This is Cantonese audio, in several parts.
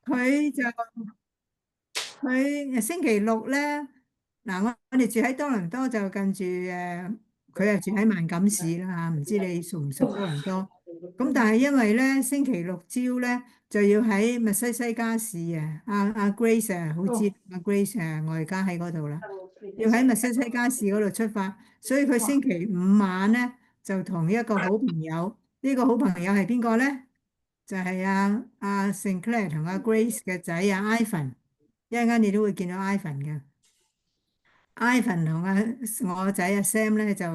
佢就佢星期六咧，嗱我哋住喺多倫多就近住佢係住喺萬錦市啦嚇，唔知你熟唔熟多倫多？咁但係因為咧星期六朝咧就要喺密西西加市啊，阿 Grace 啊，好知哦，阿 Grace 啊，我而家喺嗰度啦，那我可以再要喺想。密西西加市嗰度出發，所以佢星哇期五晚咧就同一個好朋友，呢個好朋友係邊個咧？就係阿 Sinclair 同阿 Grace 嘅仔啊 Ivan。一陣間你都會見到 Ivan 嘅。Ivan 同我仔阿 Sam 咧就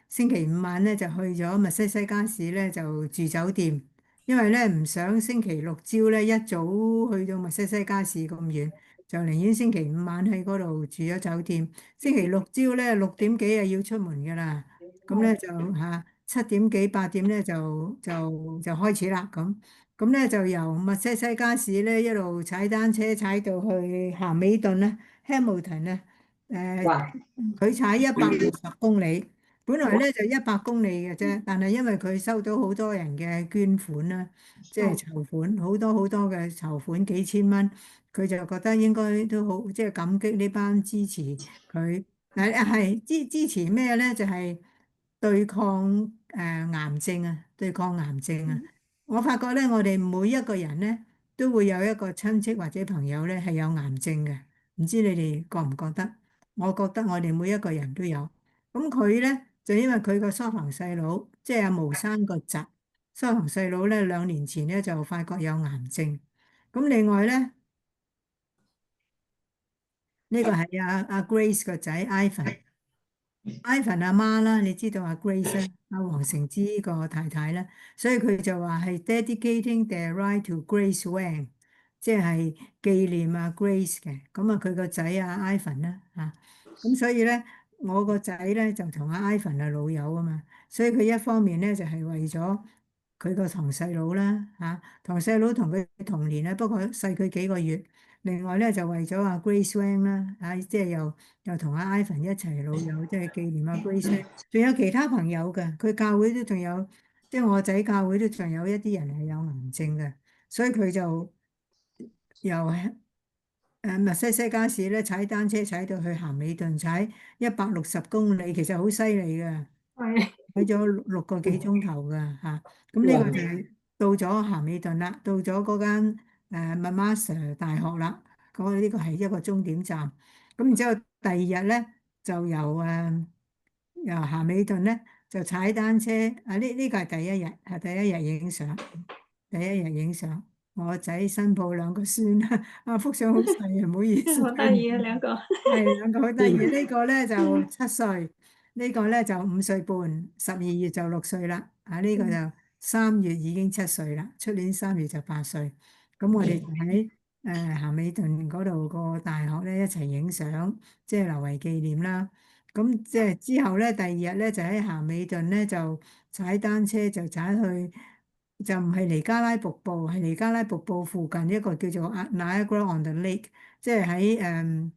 星期五晚咧就去咗密西西加市咧就住酒店，因為咧唔想星期六朝咧一早去到密西西加市咁遠，就寧願星期五晚喺嗰度住咗酒店。星期六朝咧6點幾啊要出門㗎啦，咁咧哦，就7點幾8點咧就開始啦咁咧就由密西西加市咧一路踩單車踩到去咸美頓咧 Hamilton 咧。誒，哇佢踩160公里，本來哇咧就100公里嘅啫，但係因為佢收到好多人嘅捐款啦，即係哦，籌款，好多好多嘅籌款幾千蚊，佢就覺得應該都好，即係感激呢班支持佢。嗱，係支持咩咧？就係對抗癌症啊，對抗癌症啊！我發覺咧，我哋每一個人咧都會有一個親戚或者朋友咧係有癌症嘅。唔知你哋覺唔覺得？我覺得我哋每一個人都有。咁佢呢，就因為佢個疏堂細佬，即係阿毛生個侄，疏堂細佬呢，2年前呢就發覺有癌症。咁另外呢，呢個係阿 Grace 個仔 Ivan 阿媽啦，你知道阿 Grace 咧，阿黃成之個太太啦，所以佢就話係 dedicating their right to Grace Wang，即係紀念阿 Grace 嘅。咁啊，佢個仔阿 Ivan 啦嚇，咁所以咧，我個仔咧就同阿 Ivan 係老友啊嘛，所以佢一方面咧就係為咗佢個堂細佬啦嚇，堂細佬同佢同年咧，不過細佢幾個月。另外咧就為咗阿 Grace Wang 啦，即係又同阿 Ivan 一齊老友，即係紀念阿 Grace Wang。仲有其他朋友嘅，佢教會都仲有，即係我仔教會都仲有一啲人係有癌症嘅，所以佢就由密西西加市咧踩單車踩到去咸美頓，踩160公里，其實好犀利嘅。係睇咗6個幾鐘頭㗎嚇，咁呢個就哇係到咗咸美頓啦，到咗嗰間McMaster 大學啦，呢個係一個終點站。咁然之後第二日咧就由咸美頓咧就踩單車，呢個係第一日，係第一日影相，第一日影相。我仔新抱2個孫，幅相好細啊，唔好意思好得意啊，睇唔到。兩個。係2個好得意，呢個咧就7歲，呢個咧就5歲半，12月就6歲啦。呢個就3月已經7歲啦，出年3月就8歲。咁我哋就喺咸美頓嗰度個大學咧一齊影相，即係留為紀念啦。咁即係之後咧，第二日咧就喺咸美頓咧就踩單車就踩去，就唔係尼加拉瀑布，係尼加拉瀑布附近一個叫做 Niagara on the Lake，即係喺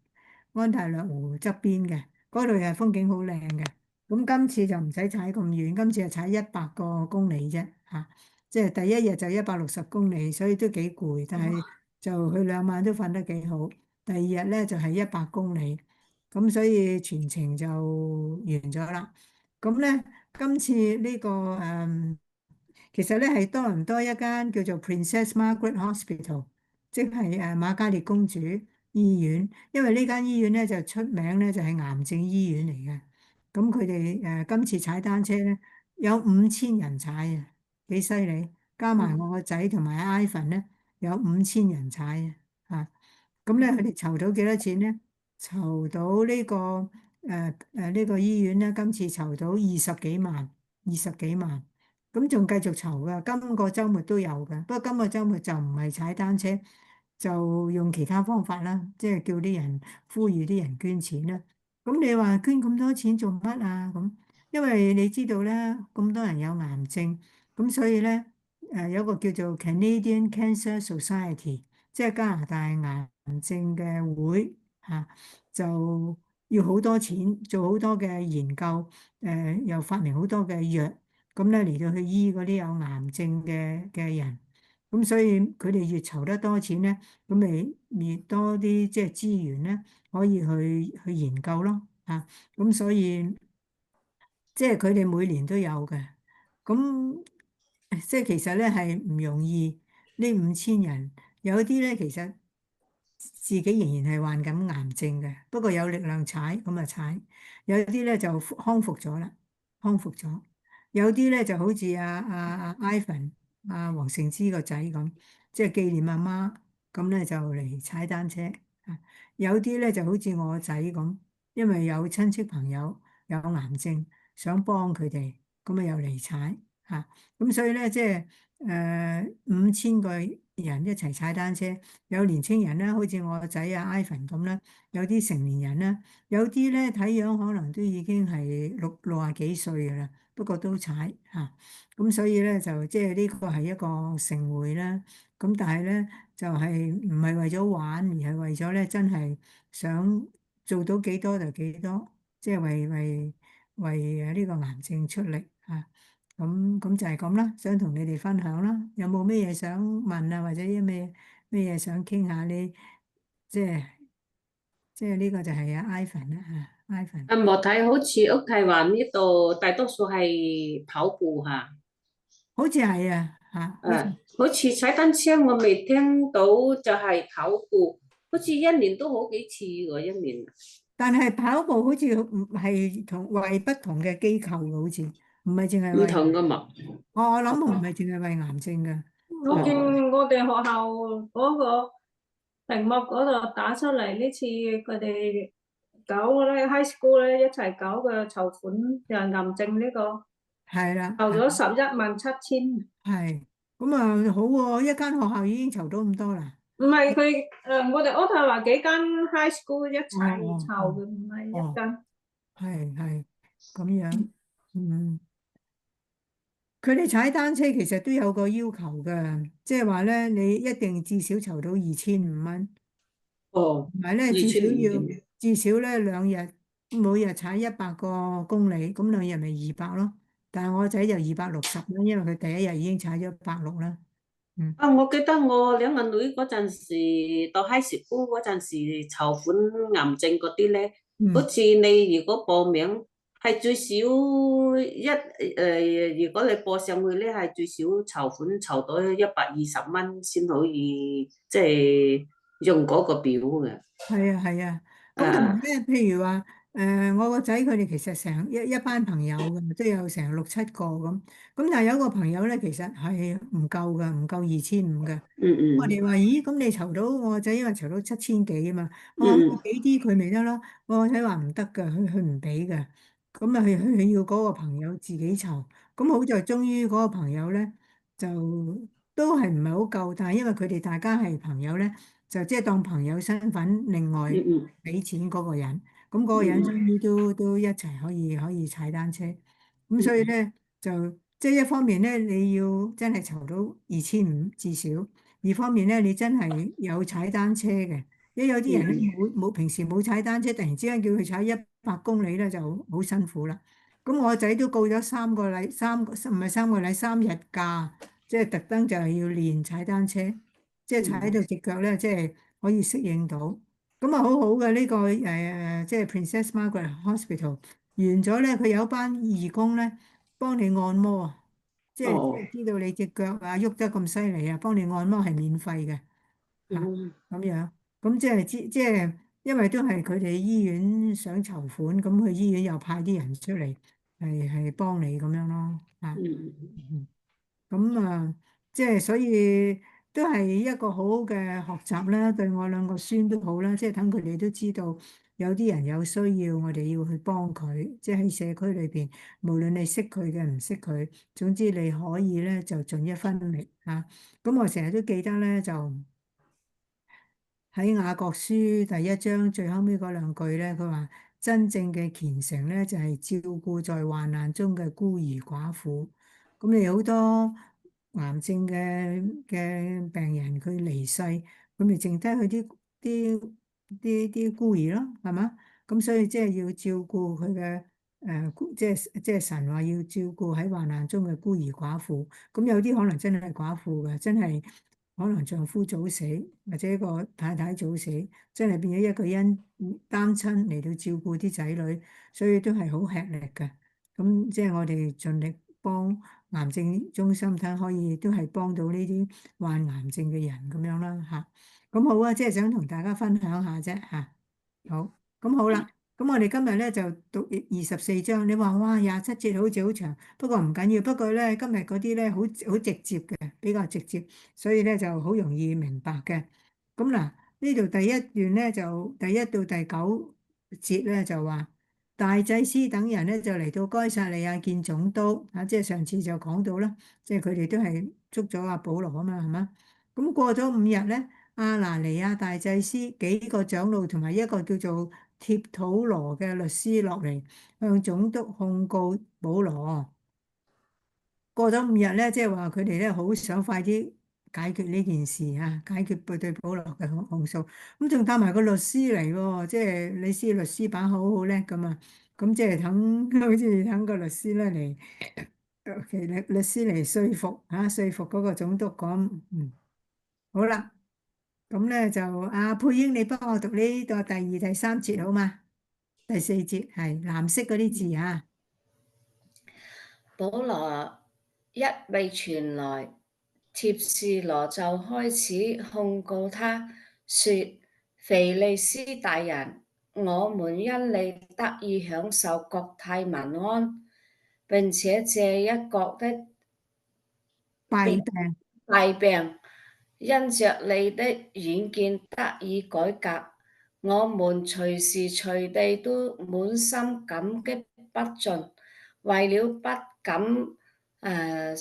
安大略湖側邊嘅，嗰度又係風景好靚嘅。咁今次就唔使踩咁遠，今次係踩100個公里啫嚇，即係第一日就160公里，所以都幾攰，但係就佢2晚都瞓得幾好。第二日咧就係100公里，咁所以全程就完咗啦。咁咧今次呢個其實咧係多倫多一間叫做 Princess Margaret Hospital，即係瑪嘉烈公主醫院。因為呢間醫院咧就出名咧就係癌症醫院嚟嘅。咁佢哋今次踩單車咧有5000人踩啊，幾犀利！加埋我個仔同埋 Ivan 咧有5000人踩啊！咁咧佢哋籌到幾多錢咧？籌到呢個醫院咧，今次籌到20幾萬，20幾萬。咁仲繼續籌噶，今個週末都有嘅。不過今個週末就唔係踩單車，就用其他方法啦，即係叫啲人呼籲啲人捐錢啦。咁你話捐咁多錢做乜啊？咁因為你知道咧，咁多人有癌症，咁所以咧有一個叫做 Canadian Cancer Society，即係加拿大癌症嘅會嚇，就要好多錢做好多嘅研究，又發明好多嘅藥。咁咧嚟到去醫嗰啲有癌症嘅人，咁所以佢哋越籌得多錢咧，咁咪越多啲即係資源咧，可以去研究咯。啊，咁所以即係佢哋每年都有嘅。咁即係其實咧係唔容易，呢5000人有啲咧其實自己仍然係患緊癌症嘅，不過有力量踩咁啊踩，有啲咧就康復咗啦，康復咗，有啲咧就好似阿 Ivan 黃成之個仔咁，即係紀念阿媽，咁咧就嚟踩單車啊，有啲咧就好似我個仔咁，因為有親戚朋友有癌症，想幫佢哋，咁啊又嚟踩嚇，咁所以咧即係5000個人一齊踩單車。有年青人咧，好似我個仔啊 Ivan 咁啦，有啲成年人啦，有啲咧睇樣可能都已經係60幾歲㗎啦，不過都踩嚇，咁所以咧就即係呢個係一個盛會啦。咁但係咧就係唔係為咗玩，而係為咗咧真係想做到幾多就幾多，即係為誒呢個癌症出力嚇。咁就係咁啦，想同你哋分享啦。有冇咩嘢想問啊，或者啲咩嘢想傾下呢？即係呢個就係阿 Ivan 啦嚇，Ivan 啊，我睇好似屋企話呢度大多數係跑步嚇，好似係啊嚇，好似，好似踩單車我未聽到，就係跑步，好似一年都好幾次喎，一年但係跑步好似唔係為不同嘅機構嘅，好似唔係淨係唔為，同噶嘛。我諗唔係淨係為癌症嘅。我見啊我哋學校嗰個屏幕嗰度打出嚟呢次佢哋搞咧 high school 咧一齊搞嘅籌款人癌症呢個係啦，籌咗係117000，係咁啊，好喎，一間學校已經籌到咁多啦。唔係佢我哋渥太華幾間 high school 一哦齊哦哦籌嘅，唔係一哦，間。係咁樣，嗯。佢哋踩單車其實都有個要求嘅，即係話咧，你一定至少籌到2500蚊，哦，同埋咧二千五點，至少咧2日，每日踩100個公里，咁2日咪200咯。但係我仔就260蚊，因為佢第一日已經踩咗160啦。嗯啊！我記得我兩個女嗰陣時，到 high school 嗰陣時籌款癌症嗰啲咧，好嗯，似你如果報名係最少如果你報上去咧，係最少籌款籌到120蚊先可以，即係用嗰個表嘅。係啊係啊。咁同埋啊，咧，譬如話我個仔佢哋其實成一班朋友嘅，都有成6、7個咁。咁但係有一個朋友咧，其實係唔夠嘅，唔夠2500嘅。嗯嗯我哋話：咦，咁你籌到我個仔，因為籌到7000幾啊嘛。我話咁你嗯俾啲佢咪得咯。我個仔話唔得㗎，佢唔俾嘅。咁啊，佢要嗰個朋友自己籌。咁好在終於嗰個朋友咧，就都係唔係好夠，但係因為佢哋大家係朋友咧，就即係當朋友身份，另外嗯嗯俾錢嗰個人。咁嗰個人終嗯於都一齊可以踩單車。咁所以嗯咧就即係一方面咧，你要真係籌到2500至少。二方面咧，你真係有踩單車嘅，因為有啲人咧嗯平時冇踩單車，突然之間叫佢踩100公里咧，就好辛苦啦。咁我仔都告咗3個禮，唔係3個禮，3日假，即係特登就係要練踩單車，即係踩嗯到隻腳咧，即係可以適應到。咁啊，好好嘅呢個即係 Princess Margaret Hospital 完咗咧，佢有班義工咧幫你按摩啊。即係哦知道你隻腳啊喐得咁犀利啊，幫你按摩係免費嘅嚇，嗯咁樣。咁即係因為都係佢哋醫院想籌款，咁佢醫院又派啲人出嚟係幫你咁樣咯嚇。嗯嗯咁啊，即係所以都係一個好好嘅學習啦，對我兩個孫都好啦，即係等佢哋都知道有啲人有需要，我哋要去幫佢，即係喺社區裏邊，無論你識佢嘅唔識佢，總之你可以咧就盡一分力嚇。咁我成日都記得咧就。喺雅各書第1章最後尾嗰兩句咧，佢話真正嘅虔誠咧就係照顧在患難中嘅孤兒寡婦。咁你好多癌症嘅病人佢離世，咁咪剩低佢啲孤兒咯，係嘛？咁所以即係要照顧佢嘅即係神話要照顧喺患難中嘅孤兒寡婦。咁有啲可能真係寡婦嘅，真係可能丈夫早死或者個太太早死，真係變咗一個人單親嚟到照顧啲仔女，所以都係好吃力嘅。咁即係我哋盡力幫癌症中心睇，可以都係幫到呢啲患癌症嘅人咁樣啦嚇。咁好啊，即係想同大家分享下啫嚇。好，咁好啦。咁我哋今日咧就讀24章。你話哇27節好似好長，不過唔緊要。不過咧今日嗰啲咧好直接嘅，比較直接，所以咧就好容易明白嘅。咁嗱，呢度第一段咧就第一到第9節咧就話大祭司等人咧就嚟到該撒利亞見總督啊，即係上次就講到啦，即係佢哋都係捉咗阿保羅啊嘛，係嘛？咁過咗5日咧，亞拿尼亞大祭司幾個長老同埋一個叫做帖土羅嘅律師落嚟，向總督控告保羅。過咗5日咧，即係話佢哋咧好想快啲解決呢件事啊，解決對保羅嘅控訴。咁仲帶埋個律師嚟喎，即係你知律師把口好叻噶嘛。咁即係等好似等個律師咧嚟，其律師嚟說服嗰個總督講，好啦。咁咧就阿佩英，你幫我讀呢個第2、第3節好嘛？第4節係藍色嗰啲字啊。保羅一被傳來，帖士羅就開始控告他，說：腓利斯大人，我們因你得以享受國泰民安，並且這一國的弊病，弊病，因着你的遠見得以改革，我們隨時隨地都滿心感激不盡。為了不敢耽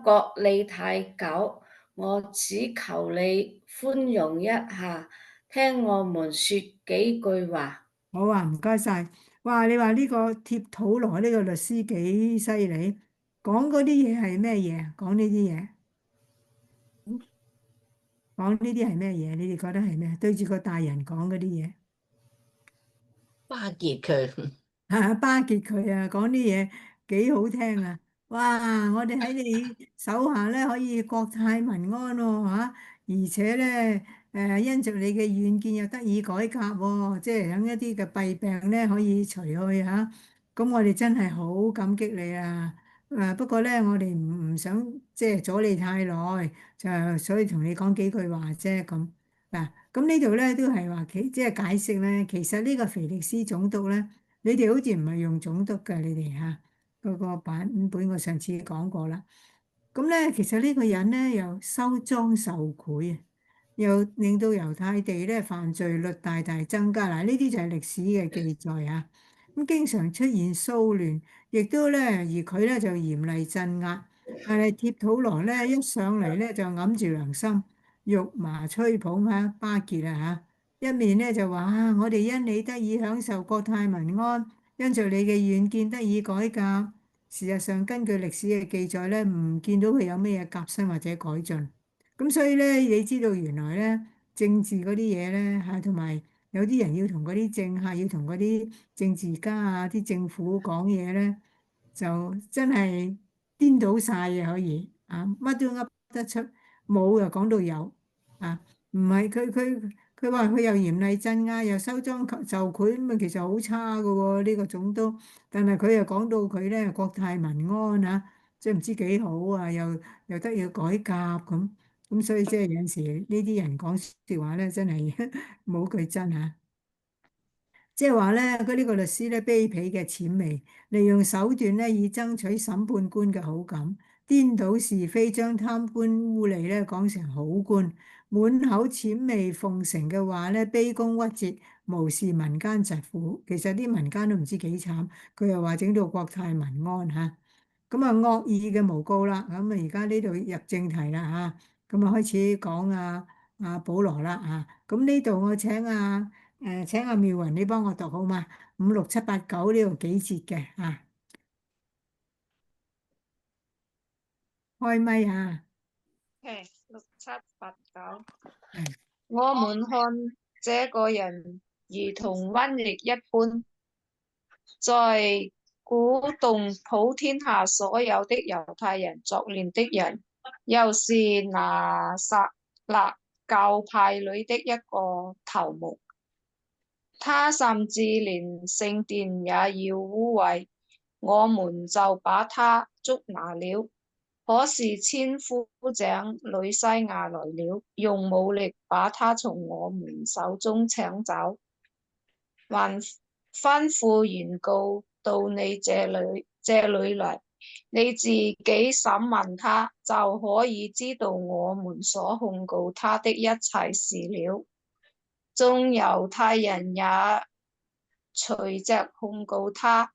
擱你太久，我只求你寬容一下，聽我們說幾句話。好啊，唔該晒。哇，你話呢個帖土羅呢個律師幾犀利，講嗰啲嘢係咩嘢？講呢啲嘢，講呢啲係咩嘢？你哋覺得係咩？對住個大人講嗰啲嘢。巴結佢。巴結佢啊，講啲嘢幾好聽啊！哇，我哋喺你手下咧可以國泰民安喎嚇，而且咧因着你嘅遠見又得以改革喎，即係等一啲嘅弊病咧可以除去嚇。咁我哋真係好感激你啊！不過咧我哋唔想即係阻你太耐，就所以同你講幾句話啫咁。嗱，咁呢度咧都係話即係解釋咧，其實呢個腓力斯總督咧。你哋好似唔係用總督嘅，你哋嚇嗰個版本，我上次講過啦。咁咧，其實呢個人咧又收贓受賄啊，又令到猶太地咧犯罪率大大增加。嗱，呢啲就係歷史嘅記載啊。咁經常出現騷亂，亦都咧而佢咧就嚴厲鎮壓。但係帖土羅咧一上嚟咧就揞住良心，肉麻吹捧下巴結啊嚇。一面咧就話啊，我哋因你得以享受國泰民安，因着你嘅遠見得以改革。事實上，根據歷史嘅記載咧，唔見到佢有咩嘢革新或者改進。咁所以咧，你知道原來咧政治嗰啲嘢咧嚇，同埋有啲人要同嗰啲政客、要同嗰啲政治家啊、啲政府講嘢咧，就真係顛倒晒嘅可以啊，乜都噏得出，冇又講到有啊，唔係佢話佢又嚴厲鎮壓，又收贓就賄咁啊，其實好差㗎喎呢個總督。但係佢又講到佢咧國泰民安啊，即係唔知幾好啊，又得要改革咁，所以即係有陣時呢啲人講説話咧，真係冇句真嚇。即係話咧，佢呢個律師咧卑鄙嘅諂媚，利用手段咧以爭取審判官嘅好感，顛倒是非，將貪官污吏咧講成好官，滿口諂媚奉承嘅話咧，卑躬屈折，無視民間疾苦。其實啲民間都唔知幾慘，佢又話整到國泰民安嚇。咁啊惡意嘅誣告啦，咁啊而家呢度入正題啦嚇，咁啊開始講阿保羅啦嚇。咁呢度我請阿妙雲，你幫我讀好嘛？5、6、7、8、9呢度幾節嘅啊？開咪啊！係6、7、8、9。係我們看這個人如同瘟疫一般，在鼓動普天下所有的猶太人作亂的人，又是拿撒勒教派裏的一個頭目。他甚至連聖殿也要污穢，我們就把他捉拿了。可是千夫長呂西亞來了，用武力把他從我們手中搶走，還吩咐原告到你這裏來，你自己審問他，就可以知道我們所控告他的一切事了。眾猶太人也隨着控告他，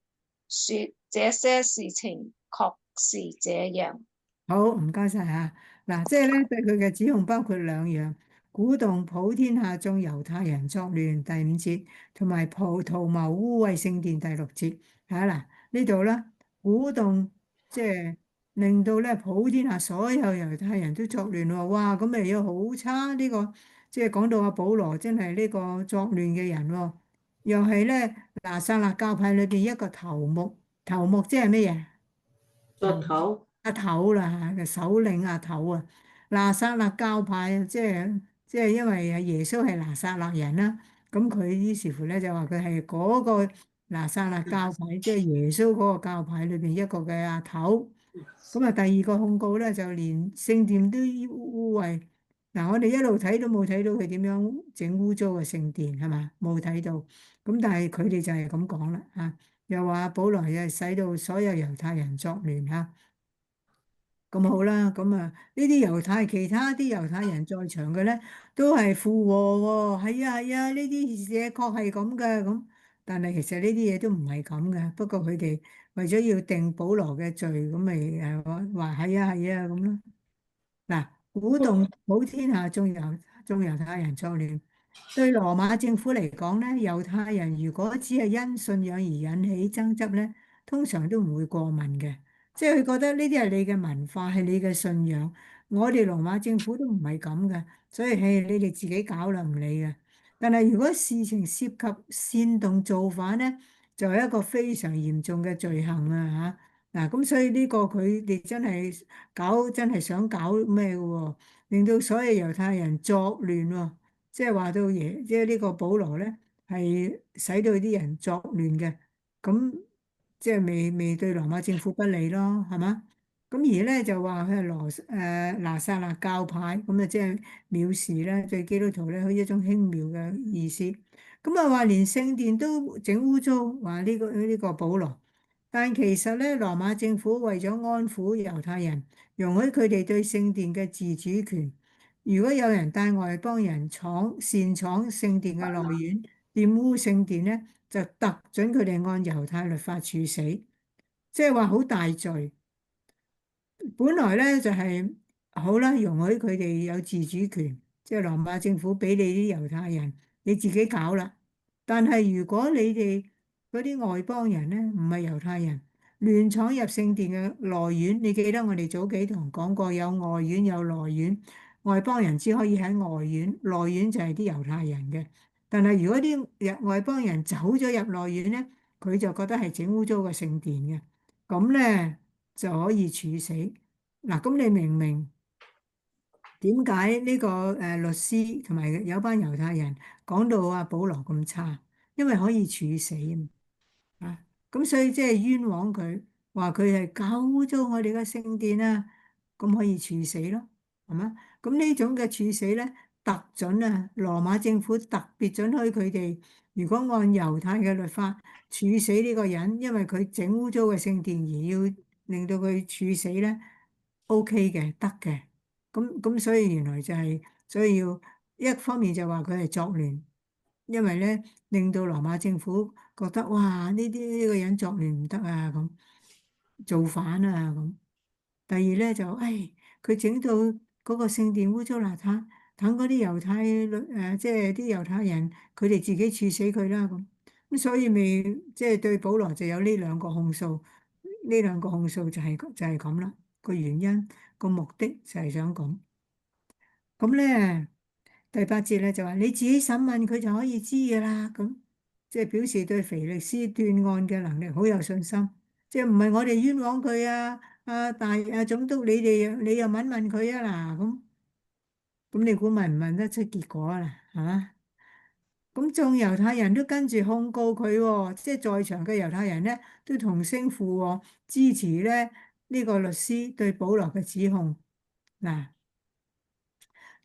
說這些事情確是這樣。好，唔該晒嚇。嗱，即係咧對佢嘅指控包括兩樣：鼓動普天下眾猶太人作亂第五節，同埋圖謀污穢聖殿第六節。嚇嗱，呢度咧鼓動即係令到咧普天下所有猶太人都作亂喎。哇，咁咪要好差呢個，即係講到阿保羅真係呢個作亂嘅人喎，又係咧拿撒勒教派裏邊一個頭目。頭目即係乜嘢？作頭阿頭啦嚇，首領阿頭啊，拿撒勒教派啊，即係因為阿耶穌係拿撒勒人啦，咁佢於是乎咧就話佢係嗰個拿撒勒教派，即係耶穌嗰個教派裏邊一個嘅阿頭。咁啊，第二個控告咧就連聖殿都污穢。嗱，我哋一路睇都冇睇到佢點樣整污糟嘅聖殿係嘛？冇睇到。咁但係佢哋就係咁講啦嚇，又話保羅又係使到所有猶太人作亂嚇。咁好啦，咁啊呢啲其他啲猶太人在場嘅咧，都係附和喎。係啊係啊，呢啲嘢確係咁嘅咁。但係其實呢啲嘢都唔係咁嘅。不過佢哋為咗要定保羅嘅罪，咁咪話係啊係啊咁咯。嗱，鼓動普天下眾猶太人作亂，對羅馬政府嚟講咧，猶太人如果只係因信仰而引起爭執咧，通常都唔會過問嘅。即係佢覺得呢啲係你嘅文化，係你嘅信仰，我哋羅馬政府都唔係咁嘅，所以係你哋自己搞啦，唔理嘅。但係如果事情涉及煽動造反咧，就係一個非常嚴重嘅罪行啊嚇！嗱，咁所以呢個佢哋真係想搞咩嘅喎，令到所有猶太人作亂喎，即係話到即係呢個保羅咧係使到啲人作亂嘅，咁即係未對羅馬政府不利咯，係嘛？咁而咧就話佢係拿撒勒教派，咁啊即係藐視咧對基督徒咧佢一種輕蔑嘅意思。咁啊話連聖殿都整污糟，話呢個保羅。但其實咧，羅馬政府為咗安撫猶太人，容許佢哋對聖殿嘅自主權。如果有人帶外邦人擅闖聖殿嘅內院，玷污聖殿咧，就特准佢哋按猶太律法處死，即係話好大罪。本來咧就係好啦，容許佢哋有自主權，即係羅馬政府俾你啲猶太人，你自己搞啦。但係如果你哋嗰啲外邦人咧，唔係猶太人，亂闖入聖殿嘅內院，你記得我哋早幾堂講過，有外院有內院，外邦人只可以喺外院，內院就係啲猶太人嘅。但係如果啲外邦人走咗入內院咧，佢就覺得係整污糟個聖殿嘅，咁咧就可以處死。嗱，咁你明唔明點解呢個律師同埋有班猶太人講到阿保羅咁差？因為可以處死啊！咁所以即係冤枉佢，話佢係搞污糟我哋嘅聖殿啊，咁可以處死咯，係嘛？咁呢種嘅處死咧，特准啊，羅馬政府特別准許佢哋，如果按猶太嘅律法處死呢個人，因為佢整污糟嘅聖殿而要令到佢處死咧，OK 嘅，得嘅。咁所以原來就係，所以要一方面就話佢係作亂，因為咧令到羅馬政府覺得哇呢個人作亂唔得啊，咁造反啊咁。第二咧就佢整到嗰個聖殿污糟邋遢，等嗰啲即係啲猶太人佢哋自己處死佢啦咁。所以咪即係對保羅就有呢兩個控訴，呢兩個控訴就係咁啦。個原因個目的就係想咁。咁咧，第八節咧就話你自己審問佢就可以知㗎啦，咁即係表示對腓力斯斷案嘅能力好有信心，即係唔係我哋冤枉佢啊？總督你又問問佢啊嗱，咁你估問唔問得出結果啊啦，係嘛？咁眾猶太人都跟住控告佢喎，即係在場嘅猶太人咧都同聲附和支持咧呢個律師對保羅嘅指控嗱。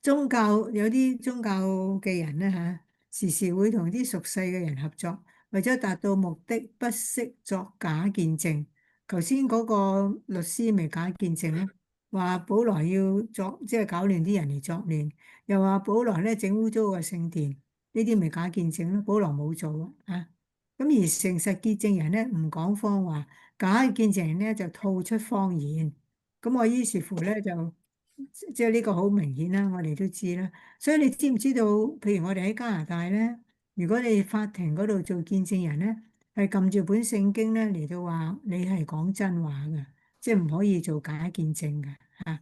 有啲宗教嘅人咧時時會同啲屬世嘅人合作，為咗達到目的，不惜作假見證。頭先嗰個律師咪假見證咧，話保羅要即係搞亂啲人嚟作亂，又話保羅咧整污糟個聖殿，呢啲咪假見證咯。保羅冇做啊。咁而誠實見證人咧唔講謊話，假見證人咧就吐出謊言。咁我於是乎咧就。即係呢個好明顯啦，我哋都知啦。所以你知唔知道？譬如我哋喺加拿大咧，如果你法庭嗰度做見證人咧，係撳住本聖經咧嚟到話你係講真話嘅，即係唔可以做假見證嘅嚇。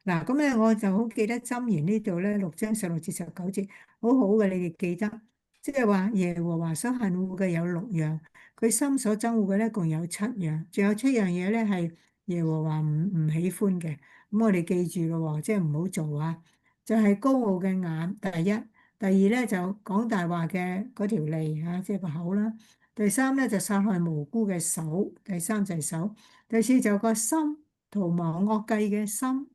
嗱，咁咧我就好記得箴言呢度咧6章16至19節，好好嘅，你哋記得，即係話耶和華所恨惡嘅有6樣，佢心所憎惡嘅咧共有7樣，仲有7樣嘢咧係耶和華唔喜歡嘅。咁我哋記住咯喎，即係唔好做啊！就係高傲嘅眼，第一；第二咧就講大話嘅嗰條脷嚇，即係個口啦；第三咧就殺害無辜嘅手，第三就係手；第四就個心，圖謀惡計嘅心；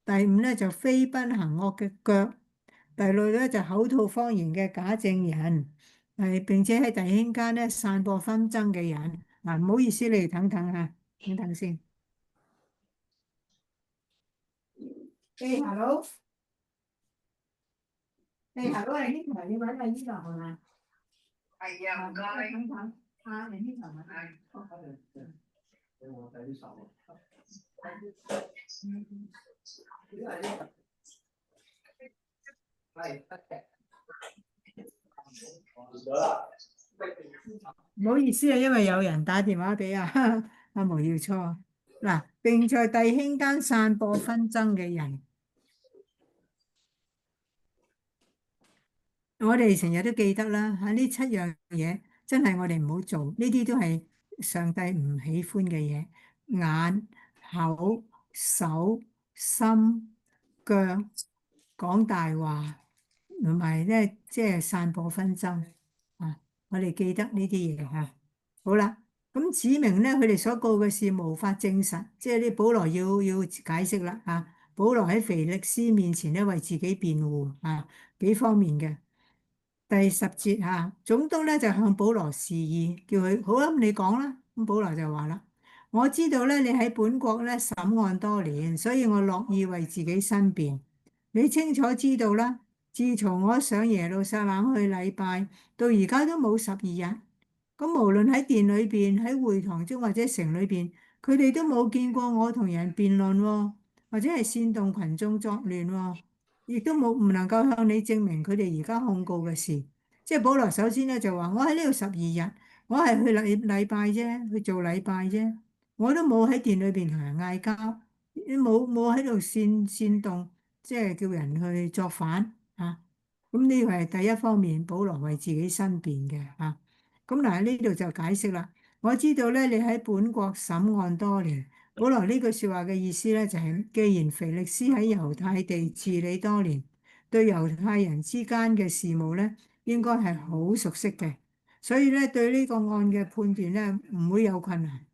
第五咧就非奔行惡嘅腳；第六咧就口吐謊言嘅假證人，並且喺弟兄間咧散播紛爭嘅人。嗱，唔好意思，你哋等等嚇，等等先。誒，hello，hello，你呢台你揾阿姨落係嘛？係啊，唔該。等等，你呢台揾阿姨。我睇啲手。係得嘅。唔好意思啊，因為有人打電話俾阿毛耀初。嗱，並在弟兄間散播紛爭嘅人。我哋成日都記得啦，呢7樣嘢真係我哋唔好做，呢啲都係上帝唔喜歡嘅嘢。眼、口、手、心、腳，講大話，同埋咧即係散播紛爭啊！我哋記得呢啲嘢嚇。好啦，咁指明咧佢哋所告嘅事無法證實，即係啲保羅要解釋啦嚇。保羅喺腓力斯面前咧為自己辯護啊，幾方面嘅。第10節總督咧就向保羅示意，叫佢好啊，你講啦。咁保羅就話啦：我知道咧你喺本國咧審案多年，所以我樂意為自己申辯。你清楚知道啦，自從我上耶路撒冷去禮拜到而家都冇12日。咁無論喺殿裏邊、喺會堂中或者城裏邊，佢哋都冇見過我同人辯論喎，或者係煽動群眾作亂喎。亦都唔能夠向你證明佢哋而家控告嘅事。即係保羅首先咧就話：我喺呢度12日，我係去禮拜啫，去做禮拜啫，我都冇喺殿裏邊同人嗌交，冇喺度煽動，即係叫人去作反啊。咁呢個係第一方面，保羅為自己申辯嘅啊。咁嗱喺呢度就解釋啦。我知道咧，你喺本國審案多年。保羅呢句説話嘅意思咧，就係既然腓力斯喺猶太地治理多年，對猶太人之間嘅事務咧，應該係好熟悉嘅，所以咧對呢個案嘅判斷咧，唔會有困難。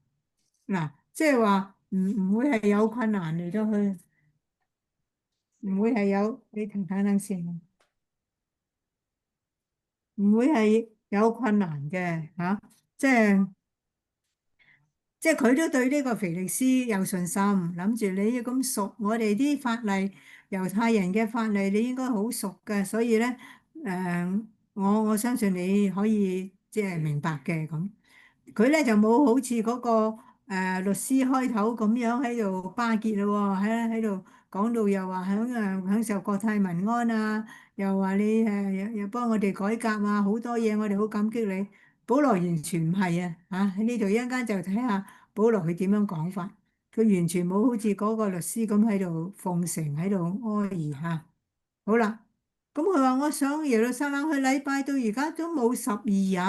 嗱，即係話唔會係有困難嚟到去，唔會係有，你停等先，唔會係有困難嘅嚇，即係。即係佢都對呢個腓力斯有信心，諗住你咁熟我哋啲法例，猶太人嘅法例你應該好熟嘅，所以咧我相信你可以即係明白嘅咁。佢咧就冇好似嗰個律師開頭咁樣喺度巴結咯喎，喺度講到又話享受國泰民安啊，又話你又幫我哋改革啊，好多嘢我哋好感激你。保羅完全唔係啊，喺呢度一陣間就睇下保羅佢點樣講法，佢完全冇好似嗰個律師咁喺度奉承喺度阿諛嚇。好啦，咁佢話我上耶路撒冷去禮拜到而家都冇12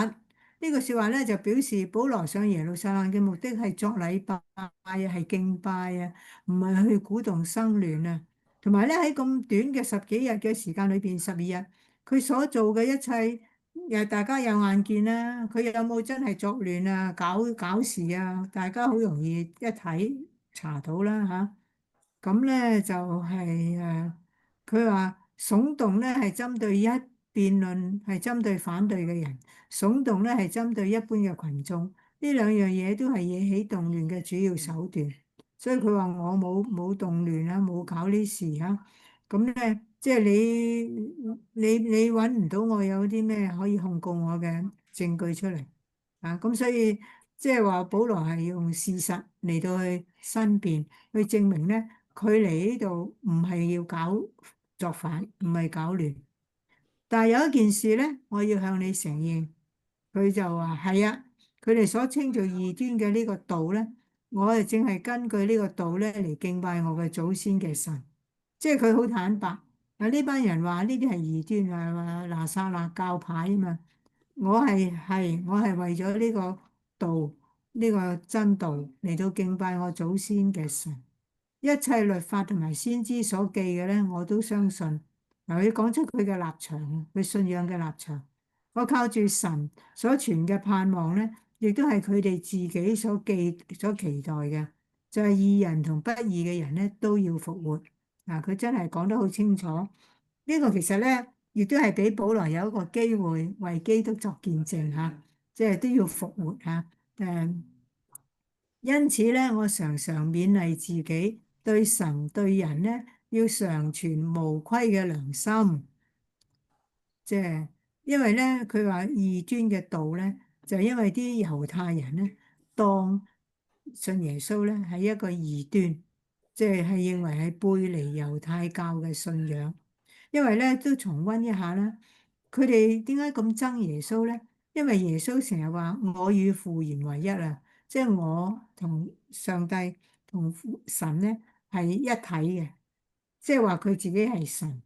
日。呢個説話咧就表示保羅上耶路撒冷嘅目的係作禮拜啊，係敬拜啊，唔係去鼓動生亂啊。同埋咧喺咁短嘅十幾日嘅時間裏邊，12日，佢所做嘅一切，大家有眼見啦。佢有冇真係作亂啊、搞事啊？大家好容易一睇查到啦嚇。咁咧就係佢話聳動咧係針對辯論係針對反對嘅人，聳動咧係針對一般嘅群眾。呢兩樣嘢都係惹起動亂嘅主要手段。所以佢話我冇動亂啊，冇搞呢事啊。咁咧即係你揾唔到我有啲咩可以控告我嘅證據出嚟啊？咁所以即係話保羅係用事實嚟到去申辯，去證明咧。佢嚟呢度唔係要作反，唔係搞亂。但係有一件事咧，我要向你承認，佢就話係啊，佢哋所稱做異端嘅呢個道咧，我係正係根據呢個道咧嚟敬拜我嘅祖先嘅神。即係佢好坦白。啊，呢班人話呢啲係異端，係話拿撒勒教派啊嘛。我係為咗呢個道，呢個真道嚟到敬拜我祖先嘅神。一切律法同埋先知所記嘅咧，我都相信。嗱，佢講出佢嘅立場，佢信仰嘅立場。我靠住神所傳嘅盼望咧，亦都係佢哋自己所期待嘅，就係義人同不義嘅人咧都要復活。嗱，佢真係講得好清楚。呢個其實咧，亦都係俾保羅有一個機會為基督作見證嚇，即係都要復活嚇。因此咧，我常常勉勵自己，對神對人咧，要常存無虧嘅良心。即係因為咧，佢話異端嘅道咧，就因為啲猶太人咧當信耶穌咧係一個異端，即係認為係背離猶太教嘅信仰。因為咧都重溫一下啦，佢哋點解咁憎耶穌咧？因為耶穌成日話我與父原為一啊，即係我同上帝同神咧係一體嘅，即係話佢自己係神。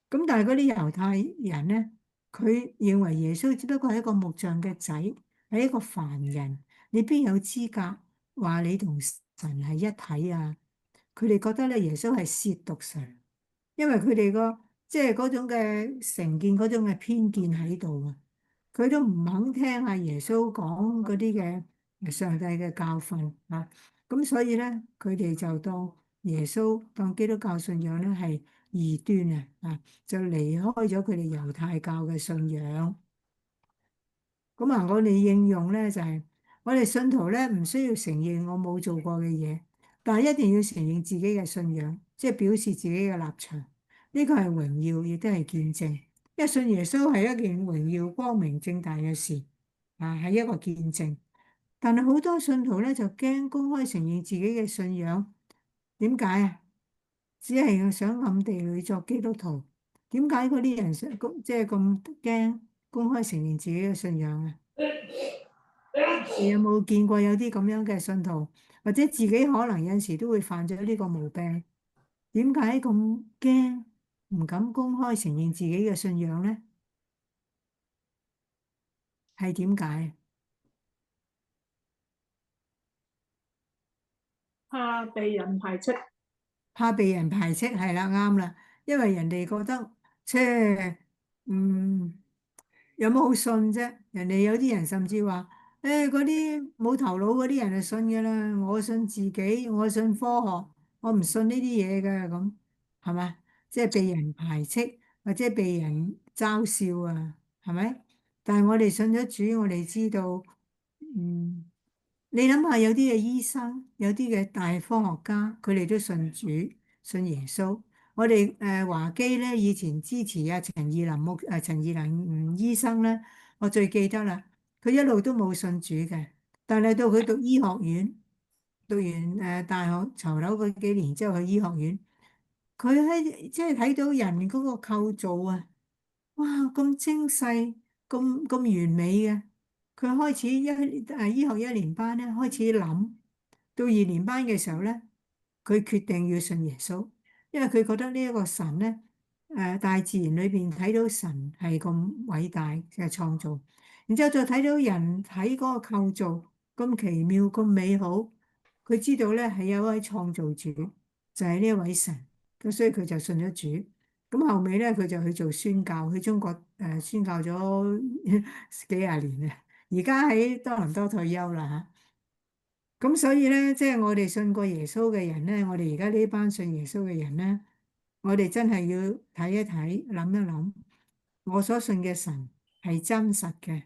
咁但係嗰啲猶太人咧，佢認為耶穌只不過係一個木匠嘅仔，係一個凡人，你邊有資格話你同神係一體啊？佢哋覺得咧耶穌係褻瀆神，因為佢哋個即係嗰種嘅成見、嗰種嘅偏見喺度啊，佢都唔肯聽阿耶穌講嗰啲嘅上帝嘅教訓啊。咁所以咧，佢哋就當耶穌當基督教信仰咧係異端啊，就離開咗佢哋猶太教嘅信仰。咁啊，我哋應用咧就係我哋信徒咧唔需要承認我冇做過嘅嘢，但係一定要承認自己嘅信仰，即係表示自己嘅立場。呢個係榮耀，亦都係見證。因為信耶穌係一件榮耀、光明正大嘅事啊，係一個見證。但係好多信徒咧就驚公開承認自己嘅信仰，點解啊？只係想暗地裏作基督徒。點解嗰啲人即係咁驚公開承認自己嘅信仰啊？你有冇見過有啲咁樣嘅信徒，或者自己可能有陣時都會犯咗呢個毛病？點解咁驚唔敢公開承認自己嘅信仰呢？係點解？怕被人排斥。怕被人排斥，係啦，啱啦，因為人哋覺得，即係，嗯，有冇好信啫？人哋有啲人甚至話，嗰啲冇頭腦嗰啲人就信㗎啦，我信自己，我信科學，我唔信呢啲嘢㗎，咁係咪？即係被人排斥或者被人嘲笑啊，係咪？但係我哋信咗主，我哋知道，嗯。你諗下，有啲嘅醫生，有啲嘅大科學家，佢哋都信主、信耶穌。我哋華基咧，以前支持阿陳義林醫生咧，我最記得啦。佢一路都冇信主嘅，但係到佢讀醫學院，讀完大學籌樓嗰幾年之後去醫學院，佢喺即係睇到人嗰個構造啊！哇，咁精細，咁完美嘅，佢開始醫學一年班咧，開始諗，到2年班嘅時候咧，佢決定要信耶穌，因為佢覺得呢一個神咧，大自然裏邊睇到神係咁偉大嘅創造，然之後再睇到人睇嗰個構造咁奇妙咁美好，佢知道咧係有一位創造主，就係呢一位神，咁所以佢就信咗主。咁後尾咧佢就去做宣教，去中國宣教咗幾廿年啦，而家喺多倫多退休啦嚇。咁所以咧，即係我哋信過耶穌嘅人咧，我哋而家呢班信耶穌嘅人咧，我哋真係要睇一睇，諗一諗，我所信嘅神係真實嘅，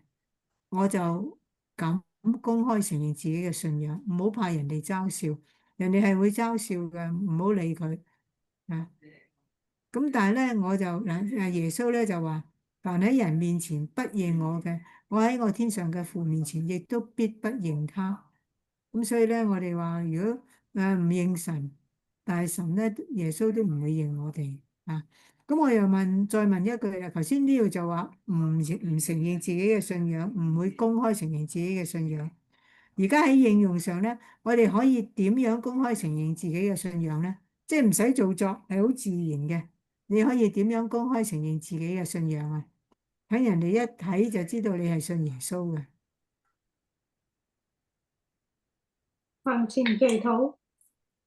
我就敢公開承認自己嘅信仰，唔好怕人哋嘲笑，人哋係會嘲笑嘅，唔好理佢啊。咁但係咧，我就耶穌咧就話，凡喺人面前不認我嘅，我喺我天上嘅父面前亦都必不認他。咁所以咧，我哋話如果唔認神，但係神咧，耶穌都唔會認我哋啊。咁我又再問一句啦，頭先呢度就話唔承認自己嘅信仰，唔會公開承認自己嘅信仰。而家喺應用上咧，我哋可以點樣公開承認自己嘅信仰咧？即係唔使做作，係好自然嘅。你可以點樣公開承認自己嘅信仰啊？睇人哋一睇就知道你係信耶穌嘅。飯前祈禱，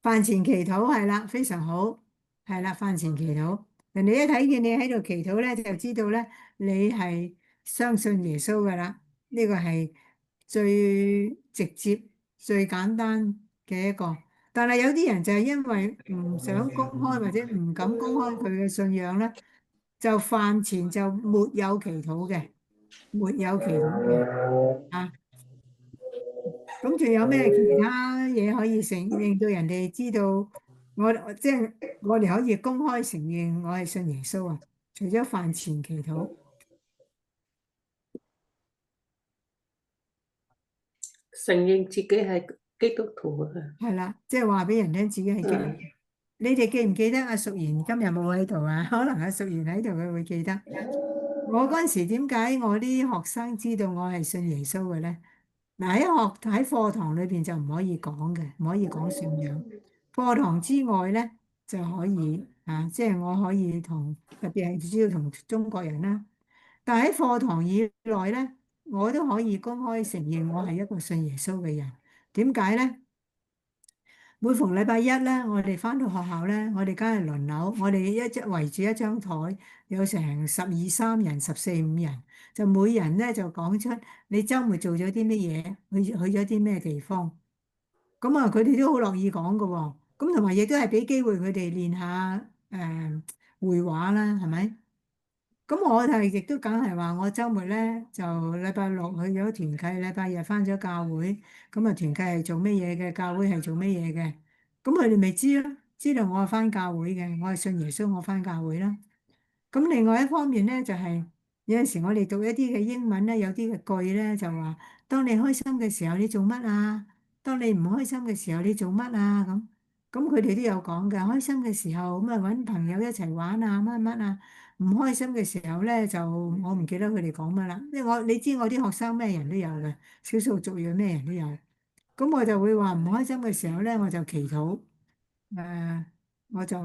飯前祈禱係啦，非常好，係啦，飯前祈禱，人哋一睇見你喺度祈禱咧，就知道咧你係相信耶穌噶啦。呢個係最直接、最簡單嘅一個。但係有啲人就係因為唔想公開或者唔敢公開佢嘅信仰咧，就飯前就沒有祈禱嘅，沒有祈禱嘅啊。咁仲有咩其他嘢可以令到人哋知道即係我哋可以公開承認我係信耶穌啊？除咗飯前祈禱，承認自己係基督徒啊。係啦，即係話俾人聽自己係基督徒。嗯，你哋記唔記得阿淑賢今日冇喺度啊？可能阿淑賢喺度，佢會記得。我嗰陣時點解我啲學生知道我係信耶穌嘅咧？嗱，喺課堂裏邊就唔可以講嘅，唔可以講信仰。課堂之外咧就可以啊，即係我可以特別係主要同中國人啦。但係喺課堂以內咧，我都可以公開承認我係一個信耶穌嘅人。點解咧？每逢禮拜一咧，我哋返到學校咧，我哋梗係輪流，我哋圍住一張台，有成12、13人、14、15人，就每人咧就講出你週末做咗啲乜嘢，去咗啲咩地方。咁啊，佢哋都好樂意講㗎喎。咁同埋亦都係俾機會佢哋練下會話啦，係咪？咁我係亦都梗係話，我週末咧就禮拜六去咗團契，禮拜日返咗教會。咁啊，團契係做乜嘢嘅？教會係做乜嘢嘅？咁佢哋咪知咯，知道我係返教會嘅，我係信耶穌，我返教會啦。咁另外一方面咧，就係有陣時我哋讀一啲嘅英文咧，有啲嘅句咧就話：當你開心嘅時候，你做乜啊？當你唔開心嘅時候，你做乜啊？咁佢哋都有講嘅。開心嘅時候咁啊，揾朋友一齊玩啊，乜乜啊。唔開心嘅時候咧，就我唔記得佢哋講乜啦。因為你知我啲學生咩人都有嘅，少數族裔咩人都有。咁我就會話唔開心嘅時候咧，我就祈禱。誒，我就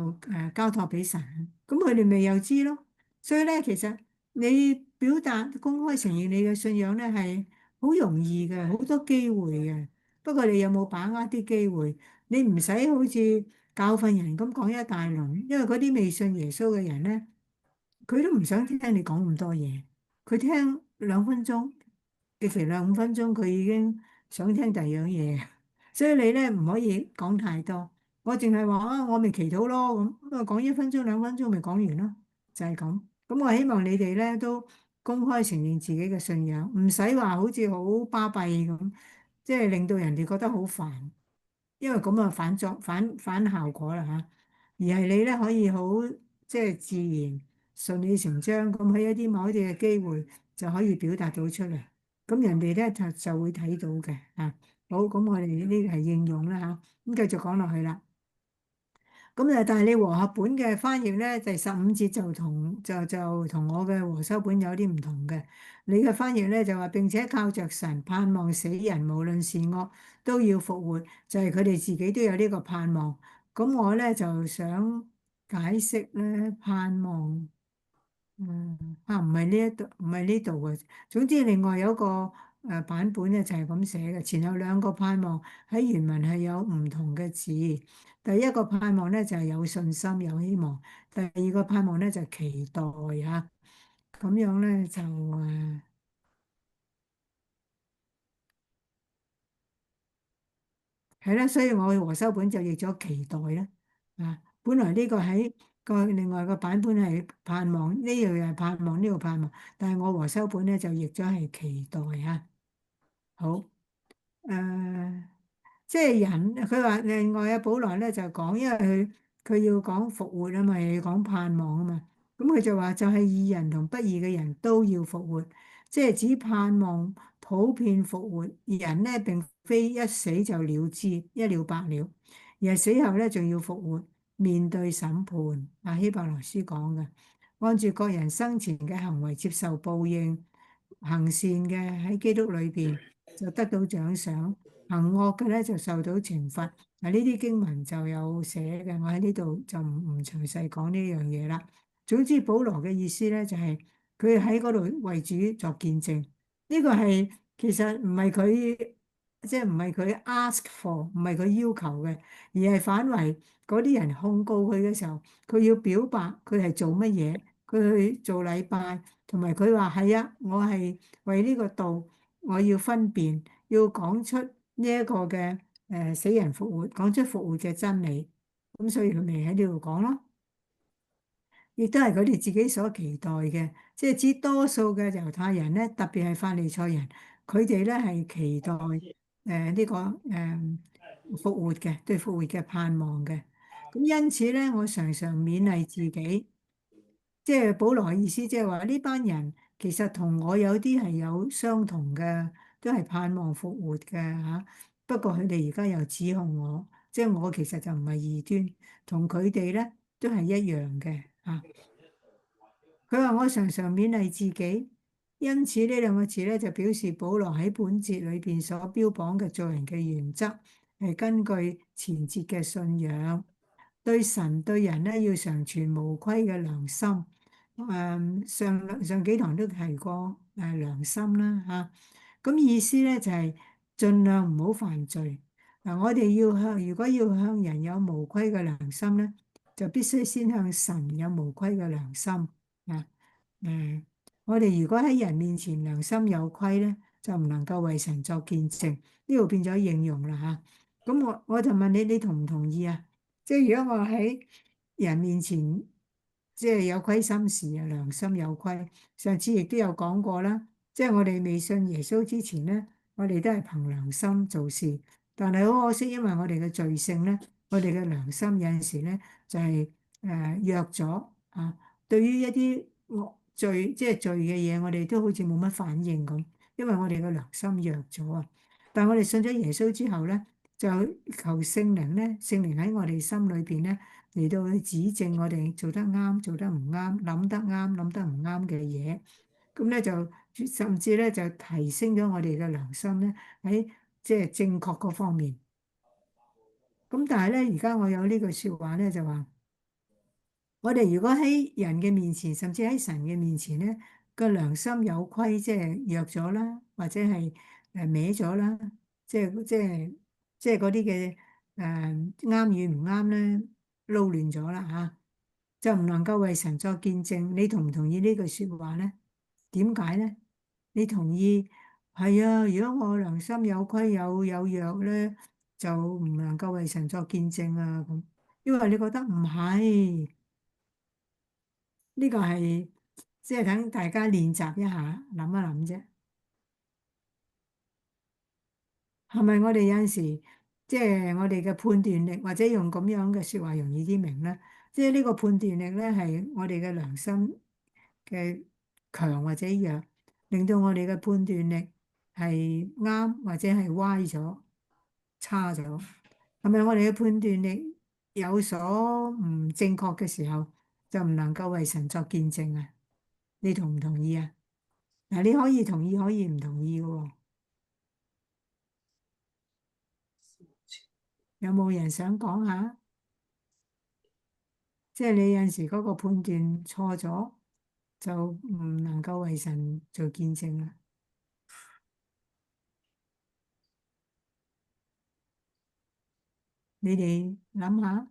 交託俾神，咁佢哋咪又知咯。所以咧，其實你表達公開承認你嘅信仰咧，係好容易嘅，好多機會嘅。不過你有冇把握啲機會？你唔使好似教訓人咁講一大輪，因為嗰啲未信耶穌嘅人咧，佢都唔想聽你講咁多嘢，佢聽2分鐘，極其2、5分鐘，佢已經想聽第二樣嘢。所以你咧唔可以講太多。我淨係話啊，我咪祈禱咯咁啊，講1分鐘2分鐘咪講完咯，就係咁。咁我希望你哋咧都公開承認自己嘅信仰，唔使話好似好巴閉咁，即係令到人哋覺得好煩，因為咁啊反效果啦嚇。而係你咧可以好即係自然順理成章咁喺一啲某一啲嘅機會就可以表達到出嚟，咁人哋咧就會睇到嘅啊。好，咁我哋呢個係應用啦嚇，咁繼續講落去啦。咁但係你和合本嘅翻譯咧，第15節就同我嘅和修本有啲唔同嘅。你嘅翻譯咧就話，並且靠着神盼望死人無論善惡都要復活，就係佢哋自己都有呢個盼望。咁我咧就想解釋咧盼望唔係呢一度，唔係呢度嘅。總之，另外有一個版本咧就係咁寫嘅，前後兩個盼望喺原文係有唔同嘅字。第一個盼望咧就係有信心、有希望；第二個盼望咧就係期待嚇。咁樣咧就係啦，所以我和修本就譯咗期待啦。本來呢個喺另外個版本係盼望，呢度又係盼望，呢度盼望，但係我和修本咧就譯咗係期待嚇。好，誒、即係人，佢話另外保羅咧就講，因為佢要講復活啊嘛，又要講盼望啊嘛，咁佢就話就係義人同不義嘅人都要復活，即係只盼望普遍復活。人呢並非一死就了之，一了百了，而係死後咧仲要復活，面對審判。希伯來書講嘅，按住各人生前嘅行為接受報應，行善嘅喺基督裏邊就得到獎賞。行惡嘅咧就受到懲罰。嗱，呢啲經文就有寫嘅，我喺呢度就唔詳細講呢樣嘢啦。總之，保羅嘅意思咧就係佢喺嗰度為主作見證。呢個係其實唔係佢，即係唔係佢 ask for，唔係佢要求嘅，而係反為嗰啲人控告佢嘅時候，佢要表白佢係做乜嘢，佢去做禮拜，同埋佢話係啊，我係為呢個道，我要分辨，要講出呢一個嘅死人復活，講出復活嘅真理，咁所以佢咪喺呢度講咯，亦都係佢哋自己所期待嘅，即係指多數嘅猶太人咧，特別係法利賽人，佢哋咧係期待呢個復活嘅，對復活嘅盼望嘅。咁因此咧，我常常勉勵自己，即係保羅嘅意思，即係話呢班人其實同我有啲係有相同嘅，都係盼望復活嘅嚇。不過佢哋而家又指控我，即係我其實就唔係異端，同佢哋咧都係一樣嘅嚇。佢話我常常勉勵自己，因此呢兩個字咧就表示保羅喺本節裏邊所標榜嘅做人嘅原則，係根據前節嘅信仰。對神對人咧要常存無虧嘅良心。上幾堂都提過良心啦嚇。咁意思咧就係盡量唔好犯罪。我哋如果要向人有無虧嘅良心咧，就必須先向神有無虧嘅良心啊。誒，我哋如果喺人面前良心有虧咧，就唔能夠為神作見證。呢度變咗應用啦嚇。咁我就問你，你同唔同意啊？即係如果我喺人面前，即係有虧心事啊，良心有虧。上次亦都有講過啦，即係我哋未信耶穌之前咧，我哋都係憑良心做事。但係好可惜，因為我哋嘅罪性咧，我哋嘅良心有陣時咧就係弱咗啊。對於一啲惡罪，即係罪嘅嘢，我哋都好似冇乜反應咁，因為我哋嘅良心弱咗啊。但係我哋信咗耶穌之後咧，就求聖靈咧，聖靈喺我哋心裏邊咧嚟到去指正我哋做得啱，做得唔啱，諗得啱，諗得唔啱嘅嘢。咁咧就甚至咧就提升咗我哋嘅良心咧喺即係正確嗰方面。咁但係咧，而家我有呢句説話咧，就話我哋如果喺人嘅面前，甚至喺神嘅面前咧，個良心有虧，即係弱咗啦，或者係歪咗啦，即係即係即係嗰啲嘅啱與唔啱咧，撈亂咗啦嚇，就唔能夠為神作見證。你同唔同意呢句説話咧？點解咧？你同意係啊？如果我良心有虧有弱咧，就唔能夠為神作見證啊咁，因為你覺得唔係。呢個係即係等大家練習一下，諗一諗啫。係咪我哋有陣時，即係我哋嘅判斷力，或者用咁樣嘅説話容易啲明咧？即係呢個判斷力咧，係我哋嘅良心嘅強或者弱，令到我哋嘅判斷力係啱或者係歪咗、差咗。係咪我哋嘅判斷力有所唔正確嘅時候，就唔能夠為神作見證啊？你同唔同意啊？嗱，你可以同意，可以唔同意嘅喎。有冇人想講下？即係你有陣時嗰個判斷錯咗，就唔能夠為神做見證啦。你哋諗下，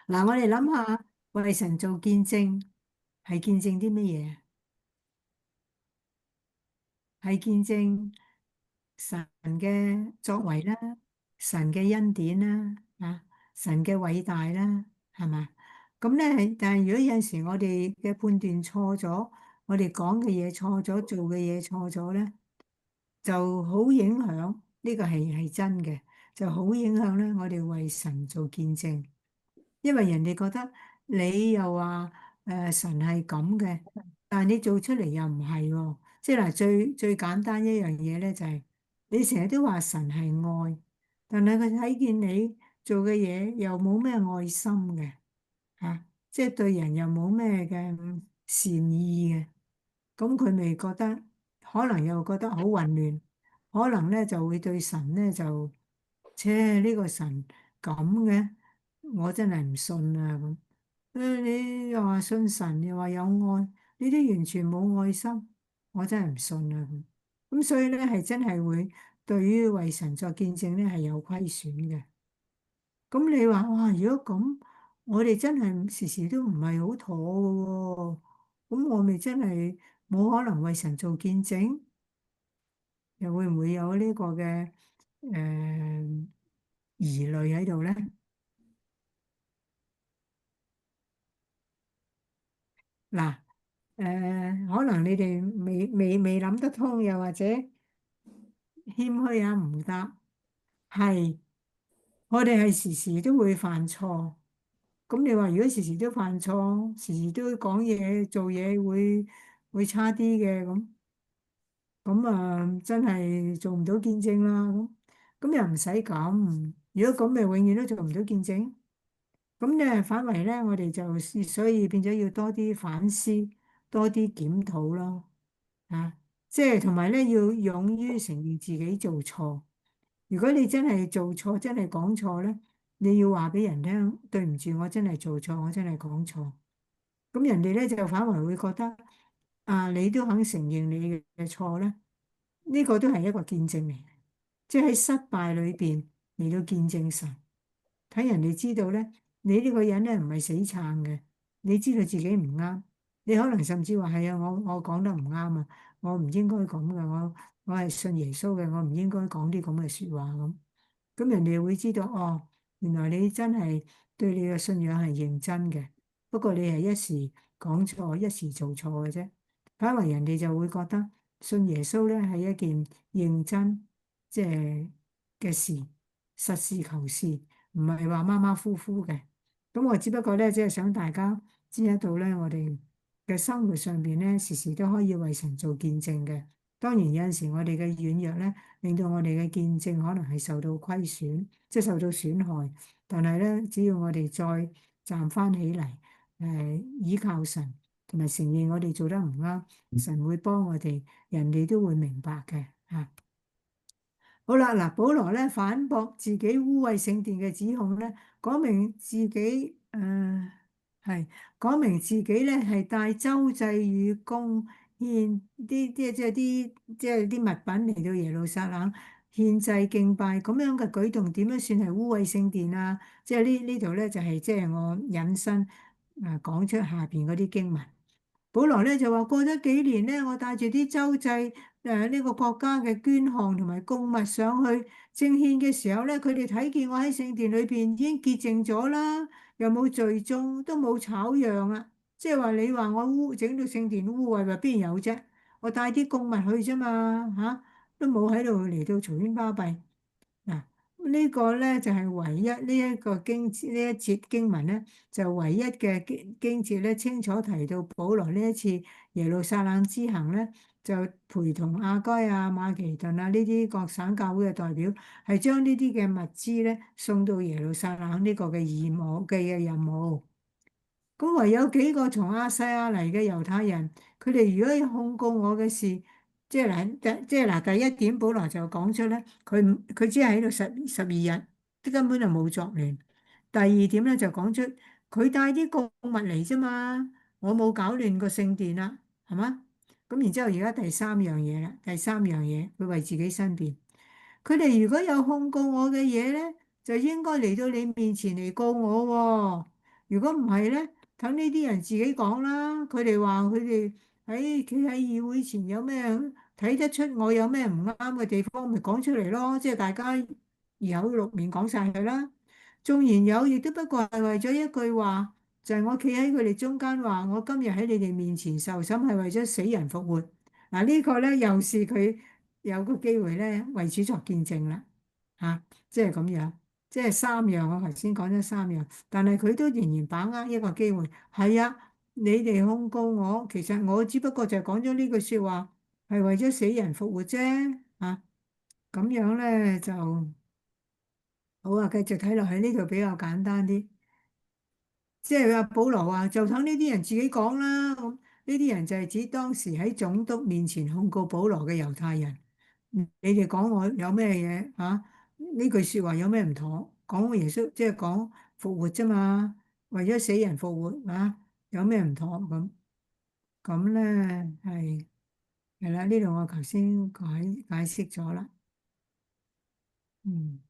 嗱，我哋諗下為神做見證係見證啲乜嘢？係見證神嘅作為啦，神嘅恩典啦，神嘅偉大啦，係嘛？咁咧，但係如果有陣時我哋嘅判斷錯咗，我哋講嘅嘢錯咗，做嘅嘢錯咗咧，就好影響，呢個係真嘅，就好影響咧我哋為神做見證。因為人哋覺得你又話神係咁嘅，但係你做出嚟又唔係喎。即係嗱，最簡單一樣嘢咧，就係你成日都話神係愛，但係佢睇見你做嘅嘢又冇咩愛心嘅，即係對人又冇咩嘅善意嘅，咁佢咪覺得可能又覺得好混亂，可能咧就會對神咧就，切呢個神咁嘅，我真係唔信啊咁。你又話信神，又話有愛，呢啲完全冇愛心，我真係唔信啊咁。咁所以咧係真係會對於為神作見證咧係有虧損嘅。咁你話哇，如果咁，我哋真係時時都唔係好妥嘅喎，咁我咪真係冇可能為神做見證，又會唔會有呢個嘅疑慮喺度咧？嗱，可能你哋未諗得通，又或者謙虛啊，唔答，係我哋係時時都會犯錯。咁你話如果時時都犯錯，時時都講嘢做嘢會差啲嘅咁啊，真係做唔到見證啦。咁又唔使咁，如果咁咪永遠都做唔到見證。咁咧反為咧，我哋就所以變咗要多啲反思，多啲檢討咯。即係同埋咧要勇於承認自己做錯。如果你真係做錯，真係講錯咧，你要話俾人聽，對唔住，我真係做錯，我真係講錯。咁人哋咧就反為會覺得你都肯承認你嘅錯咧，呢個都係一個見證嚟嘅，即係喺失敗裏邊嚟到見證神。睇人哋知道咧，你呢個人咧唔係死撐嘅，你知道自己唔啱，你可能甚至話係啊，我講得唔啱啊，我唔應該咁嘅，我係信耶穌嘅，我唔應該講啲咁嘅説話咁。咁人哋會知道哦，原來你真係對你嘅信仰係認真嘅，不過你係一時講錯，一時做錯嘅啫。反為人哋就會覺得信耶穌咧係一件認真即係嘅事，實事求是，唔係話馬馬虎虎嘅。咁我只不過咧，即係想大家知得到咧，我哋嘅生活上邊咧，時時都可以為神做見證嘅。當然有陣時我哋嘅軟弱咧，令到我哋嘅見證可能係受到虧損，即係受到損害。但係咧，只要我哋再站翻起嚟，依靠神，同埋承認我哋做得唔啱，神會幫我哋，人哋都會明白嘅嚇。好啦，嗱，保羅咧反駁自己污穢聖殿嘅指控咧，講明自己係講明自己咧係帶周濟與貢獻啲啲物品嚟到耶路撒冷獻祭敬拜，咁樣嘅舉動點樣算係污穢聖殿啊？即係呢度咧就係即係我引申講出下邊嗰啲經文。保羅咧就話過咗幾年咧，我帶住啲周濟呢個國家嘅捐項同埋供物上去正獻嘅時候咧，佢哋睇見我喺聖殿裏邊已經潔淨咗啦，又冇罪眾，都冇吵嚷啦。即係話你話我整到聖殿污穢，話邊有啫？我帶啲供物去啫嘛，都冇喺度嚟到嘈喧巴閉。嗱，呢個咧就係唯一呢一個呢一節經文咧，就唯一嘅經節咧，清楚提到保羅呢一次耶路撒冷之行咧，就陪同亞該亞、馬其頓啊呢啲各省教會嘅代表，係將呢啲嘅物資咧送到耶路撒冷呢個嘅嘅任務。咁唯有幾個從亞細亞嚟嘅猶太人，佢哋如果要控告我嘅事，即係嗱，第一點，保羅就講出咧，佢只係喺度十二日，都根本就冇作亂。第二點咧就講出佢帶啲貢物嚟啫嘛，我冇搞亂個聖殿啦，係嘛？咁然之後而家第三樣嘢啦，第三樣嘢佢為自己申辯。佢哋如果有控告我嘅嘢咧，就應該嚟到你面前嚟告我喎。如果唔係咧，等呢啲人自己講啦。佢哋話佢哋企喺議會前有咩睇得出我有咩唔啱嘅地方，咪講出嚟咯。即係大家二口六面講晒佢啦。縱然有，亦都不過係為咗一句話，就係我企喺佢哋中間話，我今日喺你哋面前受審係為咗死人復活。嗱，呢個咧又是佢有個機會咧為此作見證啦，即係咁樣，即係三樣。我頭先講咗三樣，但係佢都仍然把握一個機會。係啊，你哋控告我，其實我只不過就係講咗呢句説話，係為咗死人復活啫。咁樣咧就好啊。繼續睇落去呢度比較簡單啲。即係阿保羅話，就等呢啲人自己講啦。咁呢啲人就係指當時喺總督面前控告保羅嘅猶太人。你哋講我有咩嘢呢句説話有咩唔妥？講耶穌即係講復活啫嘛，為咗死人復活有咩唔妥咁？咁咧係啦，呢度我頭先解釋咗啦。嗯。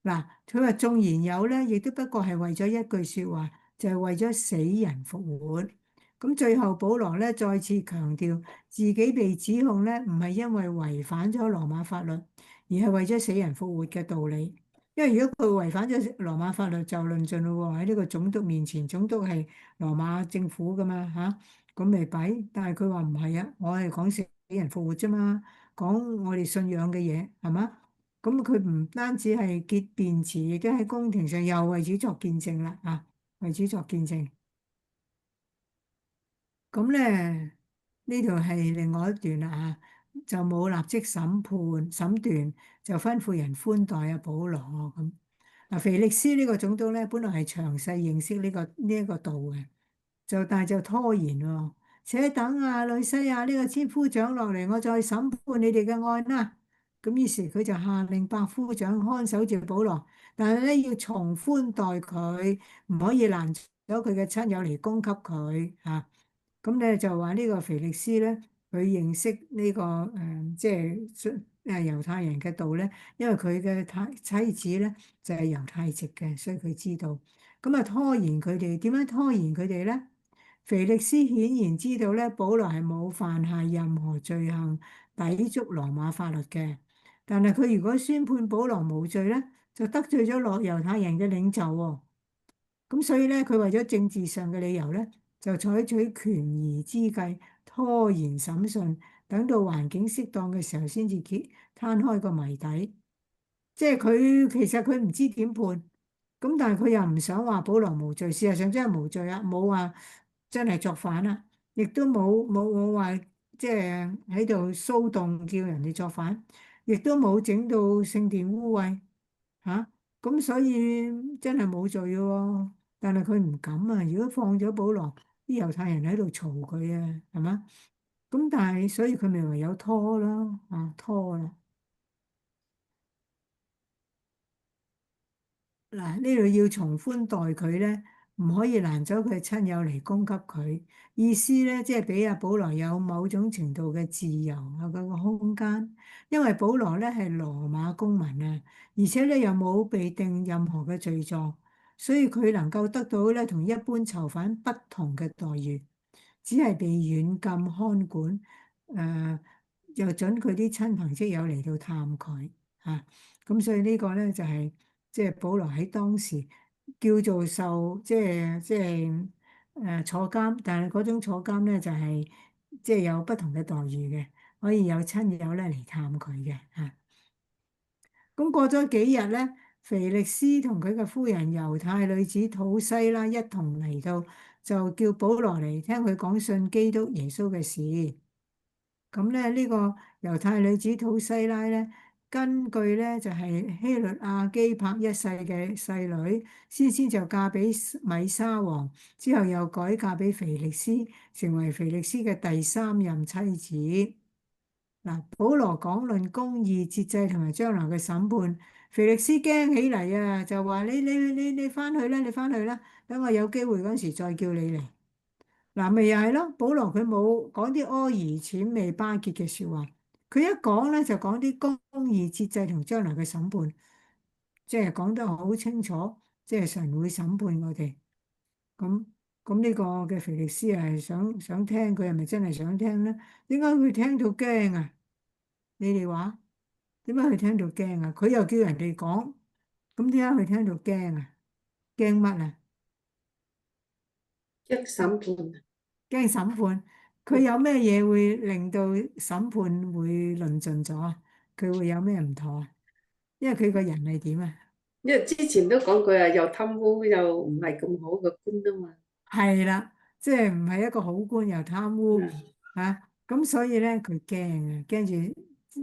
嗱，佢話縱然有咧，亦都不過係為咗一句説話，就係為咗死人復活。咁最後保羅咧再次強調自己被指控咧，唔係因為違反咗羅馬法律，而係為咗死人復活嘅道理。因為如果佢違反咗羅馬法律，就論盡咯喎。喺呢個總督面前，總督係羅馬政府噶嘛咁咪弊。但係佢話唔係啊，我係講死人復活啫嘛，講我哋信仰嘅嘢係嘛？咁佢唔單止係結辯詞，亦都喺宮廷上又為此作見證啦為此作見證。咁咧呢度係另外一段啦就冇立即審斷，就吩咐人寬待阿保羅咁。嗱，腓力斯呢個總督咧，本來係詳細認識呢一個道嘅，但係就拖延喎，且等呂西亞呢個千夫長落嚟，我再審判你哋嘅案啦。咁於是佢就下令百夫長看守住保羅，但係咧要從寬待佢，唔可以攔咗佢嘅親友嚟供給佢咁咧就話呢個腓力斯咧，佢認識呢個即係猶太人嘅道咧，因為佢嘅妻子咧就係猶太籍嘅，所以佢知道。咁啊拖延佢哋，點樣拖延佢哋咧？腓力斯顯然知道咧，保羅係冇犯下任何罪行抵觸羅馬法律嘅。但係佢如果宣判保羅無罪咧，就得罪咗猶太人嘅領袖喎。咁所以咧，佢為咗政治上嘅理由咧，就採取權宜之計，拖延審訊，等到環境適當嘅時候先至攤開個謎底。即係佢其實佢唔知點判，咁但係佢又唔想話保羅無罪，事實上真係無罪啊，冇話真係作反啦，亦都冇話即係喺度騷動叫人哋作反，亦都冇整到聖殿污穢咁所以真係冇罪嘅喎。但係佢唔敢啊！如果放咗保羅，啲猶太人喺度嘈佢啊，係嘛？咁但係所以佢咪唯有拖咯拖啦。嗱，呢度要從寬待佢咧，唔可以攔走佢親友嚟供給佢。意思咧，即係俾阿保羅有某種程度嘅自由佢個空間。因為保羅咧係羅馬公民啊，而且咧又冇被定任何嘅罪狀，所以佢能夠得到咧同一般囚犯不同嘅待遇，只係被軟禁看管，又准佢啲親朋戚友嚟到探佢咁所以呢個咧就係。即係保羅喺當時叫做受坐監，但係嗰種坐監咧就係即係有不同嘅待遇嘅，可以有親友咧嚟探佢嘅咁過咗幾日咧，腓力斯同佢嘅夫人猶太女子土西拉一同嚟到，就叫保羅嚟聽佢講信基督耶穌嘅事。咁咧呢個猶太女子土西拉咧，根據咧就係希律亞基帕一世嘅細女，先就嫁俾米沙王，之後又改嫁俾腓力斯，成為腓力斯嘅第三任妻子。嗱，保羅講論公義、節制同埋將來嘅審判，腓力斯驚起嚟啊，就話你翻去啦，你翻去啦，等我有機會嗰時再叫你嚟。嗱，咪又係咯，保羅佢冇講啲阿諛諂媚巴結嘅説話，佢一講咧就講啲公義節制同將來嘅審判，即係講得好清楚，即係神會審判我哋。咁咁呢個嘅腓力斯係想聽，佢係咪真係想聽咧？點解佢聽到驚啊？你哋話點解佢聽到驚啊？佢又叫人哋講，咁點解佢聽到驚啊？驚乜啊？一審判。驚審判，佢有咩嘢會令到審判會論盡咗啊？佢會有咩唔妥啊？因為佢個人係點啊？因為之前都講過啊，又貪污又唔係咁好嘅官啊嘛。係啦，即係唔係一個好官又貪污嗯，啊？咁所以咧佢驚啊，驚住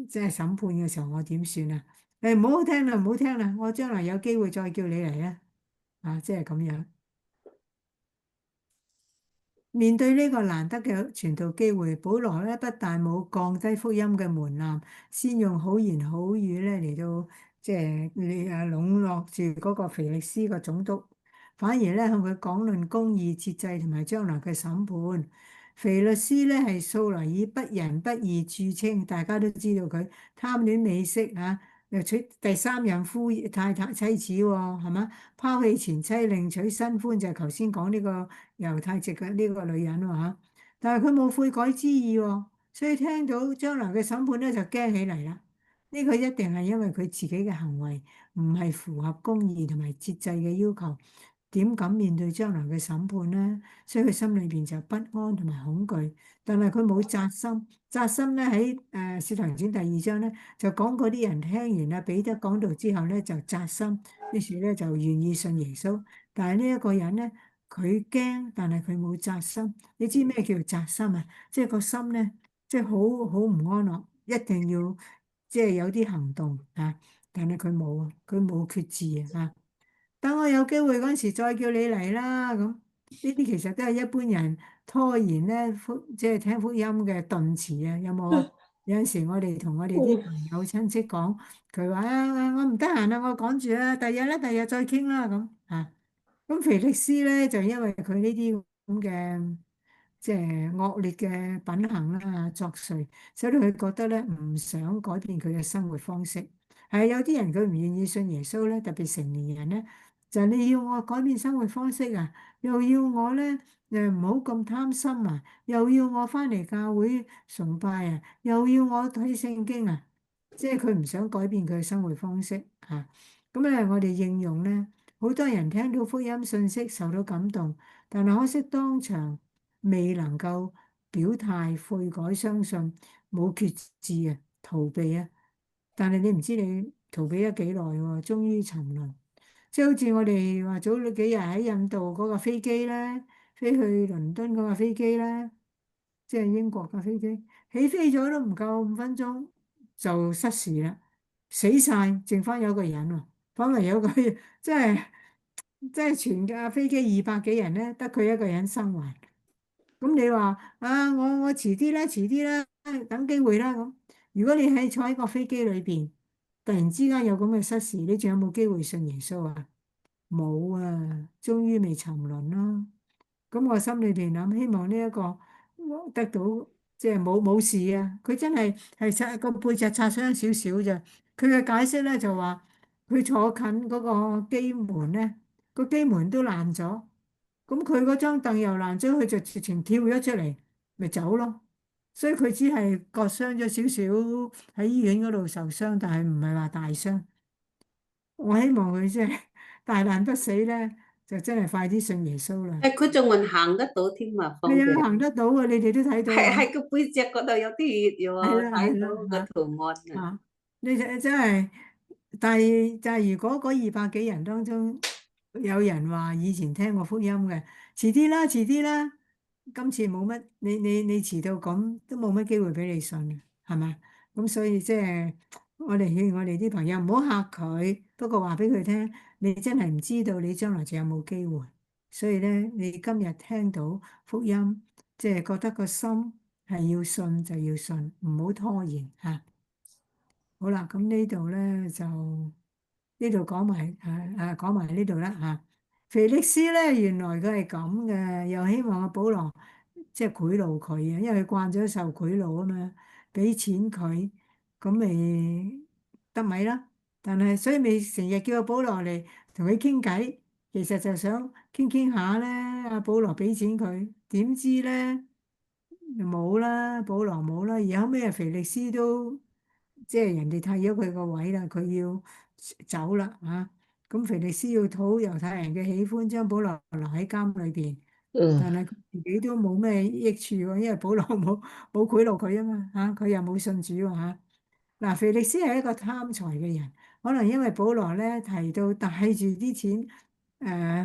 即係審判嘅時候我點算啊？誒，唔好聽啦，唔好聽啦，我將來有機會再叫你嚟啊！啊，即係咁樣。面對呢個難得嘅傳道機會，保羅咧不但冇降低福音嘅門檻，先用好言好語咧嚟到即係你籠絡住嗰個腓力斯個總督，反而咧向佢講論公義節制同埋將來嘅審判。腓力斯咧係素來以不仁不義著稱，大家都知道佢貪戀美色啊，又娶第三任妻子喎，係嘛？拋棄前妻另娶新歡，就係頭先講呢個猶太籍嘅呢個女人喎嚇，但係佢冇悔改之意喎，所以聽到將來嘅審判咧就驚起嚟啦。呢個一定係因為佢自己嘅行為唔係符合公義同埋節制嘅要求，點敢面對將來嘅審判呢？所以佢心裏邊就不安同埋恐懼，但係佢冇扎心。扎心咧喺使徒行傳第二章咧就講嗰啲人聽完阿彼得講道之後咧就扎心。於是咧就願意信耶穌，但係呢一個人咧，佢驚，但係佢冇扎心。你知咩叫扎心啊？即係個心咧，即係好唔安樂，一定要即係有啲行動啊！但係佢冇啊，佢冇決志啊！等我有機會嗰陣時再叫你嚟啦。咁呢啲其實都係一般人拖延咧，即係聽福音嘅頓詞啊，有冇啊？有陣時我哋同我哋啲朋友親戚講，佢話啊，我唔得閒啦，我趕住啦，第日咧，第日再傾啦咁啊。咁腓力斯咧就因為佢呢啲咁嘅即係惡劣嘅品行啦、作祟，使到佢覺得咧唔想改變佢嘅生活方式。係有啲人佢唔願意信耶穌咧，特別成年人咧，就係你要我改變生活方式啊，又要我咧唔好咁貪心啊，又要我翻嚟教會崇拜啊，又要我睇聖經啊，即係佢唔想改變佢嘅生活方式啊。咁咧，我哋應用咧。好多人聽到福音信息受到感動，但係可惜當場未能夠表態悔改相信，冇決志啊，逃避啊。但係你唔知你逃避咗幾耐喎，終於沉淪。即係好似我哋話早幾日喺印度嗰個飛機咧，飛去倫敦嗰個飛機咧，即係英國嘅飛機，起飛咗都唔夠5分鐘就失事啦，死晒，剩翻有個人喎，反為有個即係。即係全架飛機200幾人咧，得佢一個人生還。咁你話啊，我遲啲啦，遲啲啦，等機會啦咁。如果你喺坐喺個飛機裏邊，突然之間有咁嘅失事，你仲有冇機會信耶穌啊？冇啊，終於未沉淪咯。咁我心裏邊諗，希望呢一個得到即係冇事啊。佢真係擦個背脊擦傷少少咋。佢嘅解釋咧就話，佢坐近嗰個機門咧，個機門都爛咗，咁佢嗰張凳又爛咗，佢就直情跳咗出嚟，咪走咯。所以佢只係割傷咗少少，喺醫院嗰度受傷，但係唔係話大傷。我希望佢即係大難不死咧，就真係快啲信耶穌啦。誒，佢仲還行得到添啊，放病。係啊，行得到啊，你哋都睇到啊，係個背脊嗰度有啲血嘅喎，係啦係睇到個啦圖案啊。嚇嚇，你真係，但係就係如果嗰200幾人當中有人話以前聽過福音嘅，遲啲啦遲啲啦，今次冇乜，你遲到咁都冇乜機會俾你信啊，係咪？咁所以即係我哋勸我哋啲朋友唔好嚇佢，不過話俾佢聽，你真係唔知道你將來仲有冇機會，所以咧你今日聽到福音。即係覺得個心係要信就要信，唔好拖延嚇。好啦，咁呢度咧就呢度講埋講埋呢度啦嚇。腓力斯咧，原來佢係咁嘅，又希望阿保羅即係賄賂佢啊，因為佢慣咗受賄賂啊嘛，俾錢佢，咁咪得米啦。但係所以咪成日叫阿保羅嚟同佢傾偈，其實就想傾傾下咧。阿保羅俾錢佢，點知咧冇啦，保羅冇啦。而後尾阿腓力斯都即係人哋替咗佢個位啦，佢要走啦嚇。咁腓力斯要討猶太人嘅喜歡，將保羅留喺監裏邊，嗯但係佢自己都冇咩益處喎，因為保羅冇賄賂佢啊嘛嚇，佢又冇信主喎嚇。嗱，腓力斯係一個貪財嘅人，可能因為保羅咧提到帶住啲錢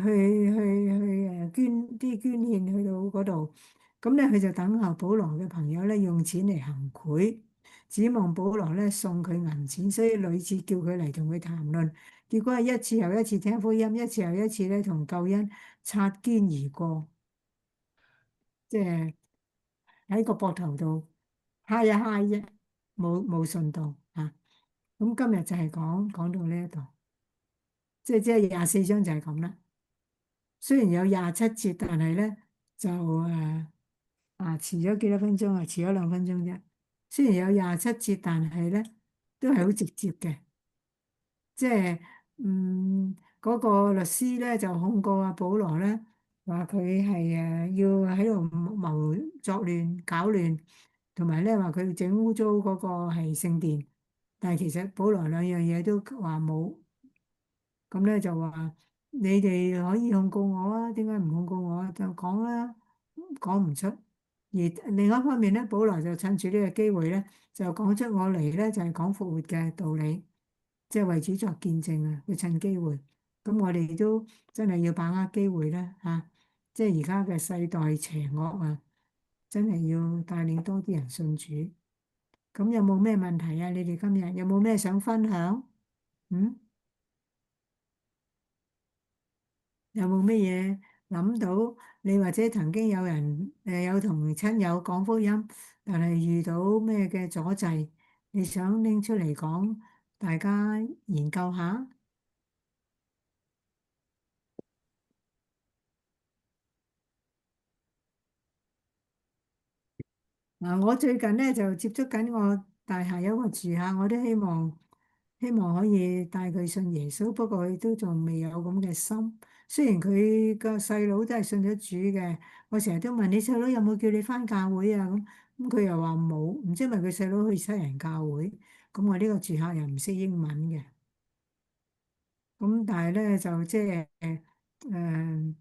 去捐獻去到嗰度，咁咧佢就等候保羅嘅朋友咧用錢嚟行賄，指望保羅咧送佢銀錢，所以屢次叫佢嚟同佢談論，結果係一次又一次聽福音，一次又一次咧同救恩擦肩而過，即係喺個膊頭度揩一揩啫，冇順道啊！咁今日就係講到呢一度，即係24章就係咁啦。雖然有27節，但係咧就遲咗幾多分鐘啊？遲咗2分鐘啫。雖然有27節，但係咧都係好直接嘅。即係嗰個律師咧就控告阿保羅咧，話佢係要喺度謀作亂、搞亂，同埋咧話佢整污糟嗰個係聖殿。但係其實保羅兩樣嘢都話冇。咁咧就話你哋可以控告我啊，點解唔控告我啊？就講啦，講唔出。而另一方面咧，保羅就趁住呢個機會咧，就講出我嚟咧就係講復活嘅道理，即係為主作見證啊！佢趁機會，咁我哋都真係要把握機會啦嚇！即係而家嘅世代邪惡啊，真係要帶領多啲人信主。咁有冇咩問題啊？你哋今日有冇咩想分享？嗯？有冇乜嘢諗到？你或者曾經有人有同親友講福音，但係遇到咩嘅阻滯，你想拎出嚟講，大家研究下。嗱，我最近咧就接觸緊我大廈有個住客，我都希望可以帶佢信耶穌，不過佢都仲未有咁嘅心。雖然佢個細佬都係信咗主嘅，我成日都問你細佬有冇叫你返教會啊？咁佢又話冇，唔知係咪佢細佬去西人教會？咁我呢個住客又唔識英文嘅，咁但係咧就即係誒。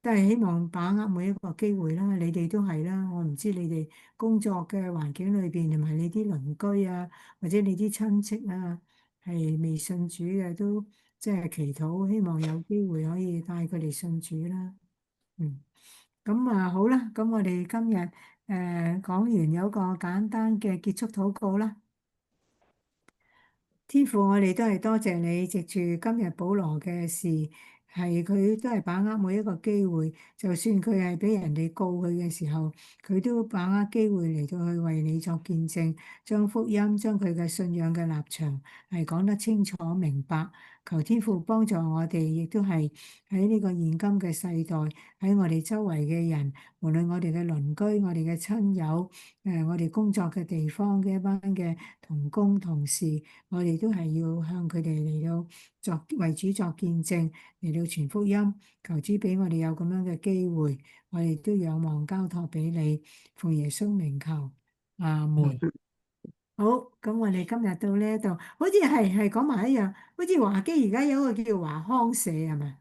都係希望把握每一個機會啦，你哋都係啦。我唔知你哋工作嘅環境裏邊，同埋你啲鄰居啊，或者你啲親戚啊，係未信主嘅，都即係祈禱，希望有機會可以帶佢哋信主啦。嗯，咁好啦，咁我哋今日講完有個簡單嘅結束禱告啦。天父，我哋都係多謝你，藉住今日保羅嘅事，係佢都係把握每一個機會，就算佢係俾人哋告佢嘅時候，佢都把握機會嚟到去為你作見證，將福音、將佢嘅信仰嘅立場係講得清楚明白。求天父幫助我哋，亦都係喺呢個現今嘅世代，喺我哋周圍嘅人，無論我哋嘅鄰居、我哋嘅親友，我哋工作嘅地方嘅一班嘅同工同事。我哋都係要向佢哋嚟到為主作見證，嚟到傳福音。求主俾我哋有咁樣嘅機會，我哋都仰望交託俾你，奉耶穌名求，阿門。好，咁我哋今日到呢一度，好似係講埋一樣，好似華基而家有一個叫華康社係咪？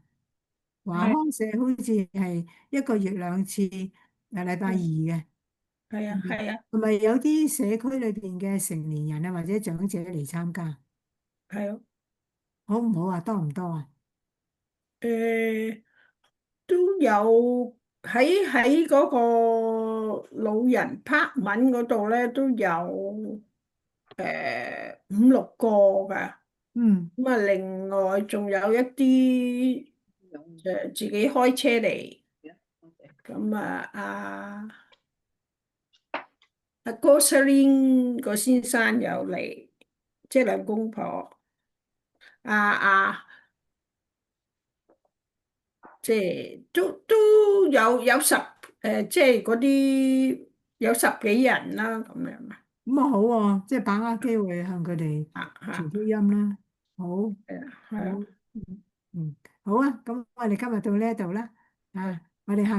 華係康社好似係一個月2次，禮拜二嘅，係啊係啊同埋有啲社區裏邊嘅成年人啊或者長者嚟參加，係啊，好唔好啊？多唔多啊？誒都有喺嗰個老人 part 文嗰度咧，都有5、6個㗎。嗯。咁啊，另外仲有一啲自己開車嚟，咁阿哥 Sir 個先生又嚟，即係兩公婆。啊啊，即係都有即係嗰啲有十幾人啦咁樣啊。咁啊好喎，即係把握機會向佢哋傳福音啦。好，好，係啊。嗯，好啊，咁我哋今日到呢一度啦。啊，我哋下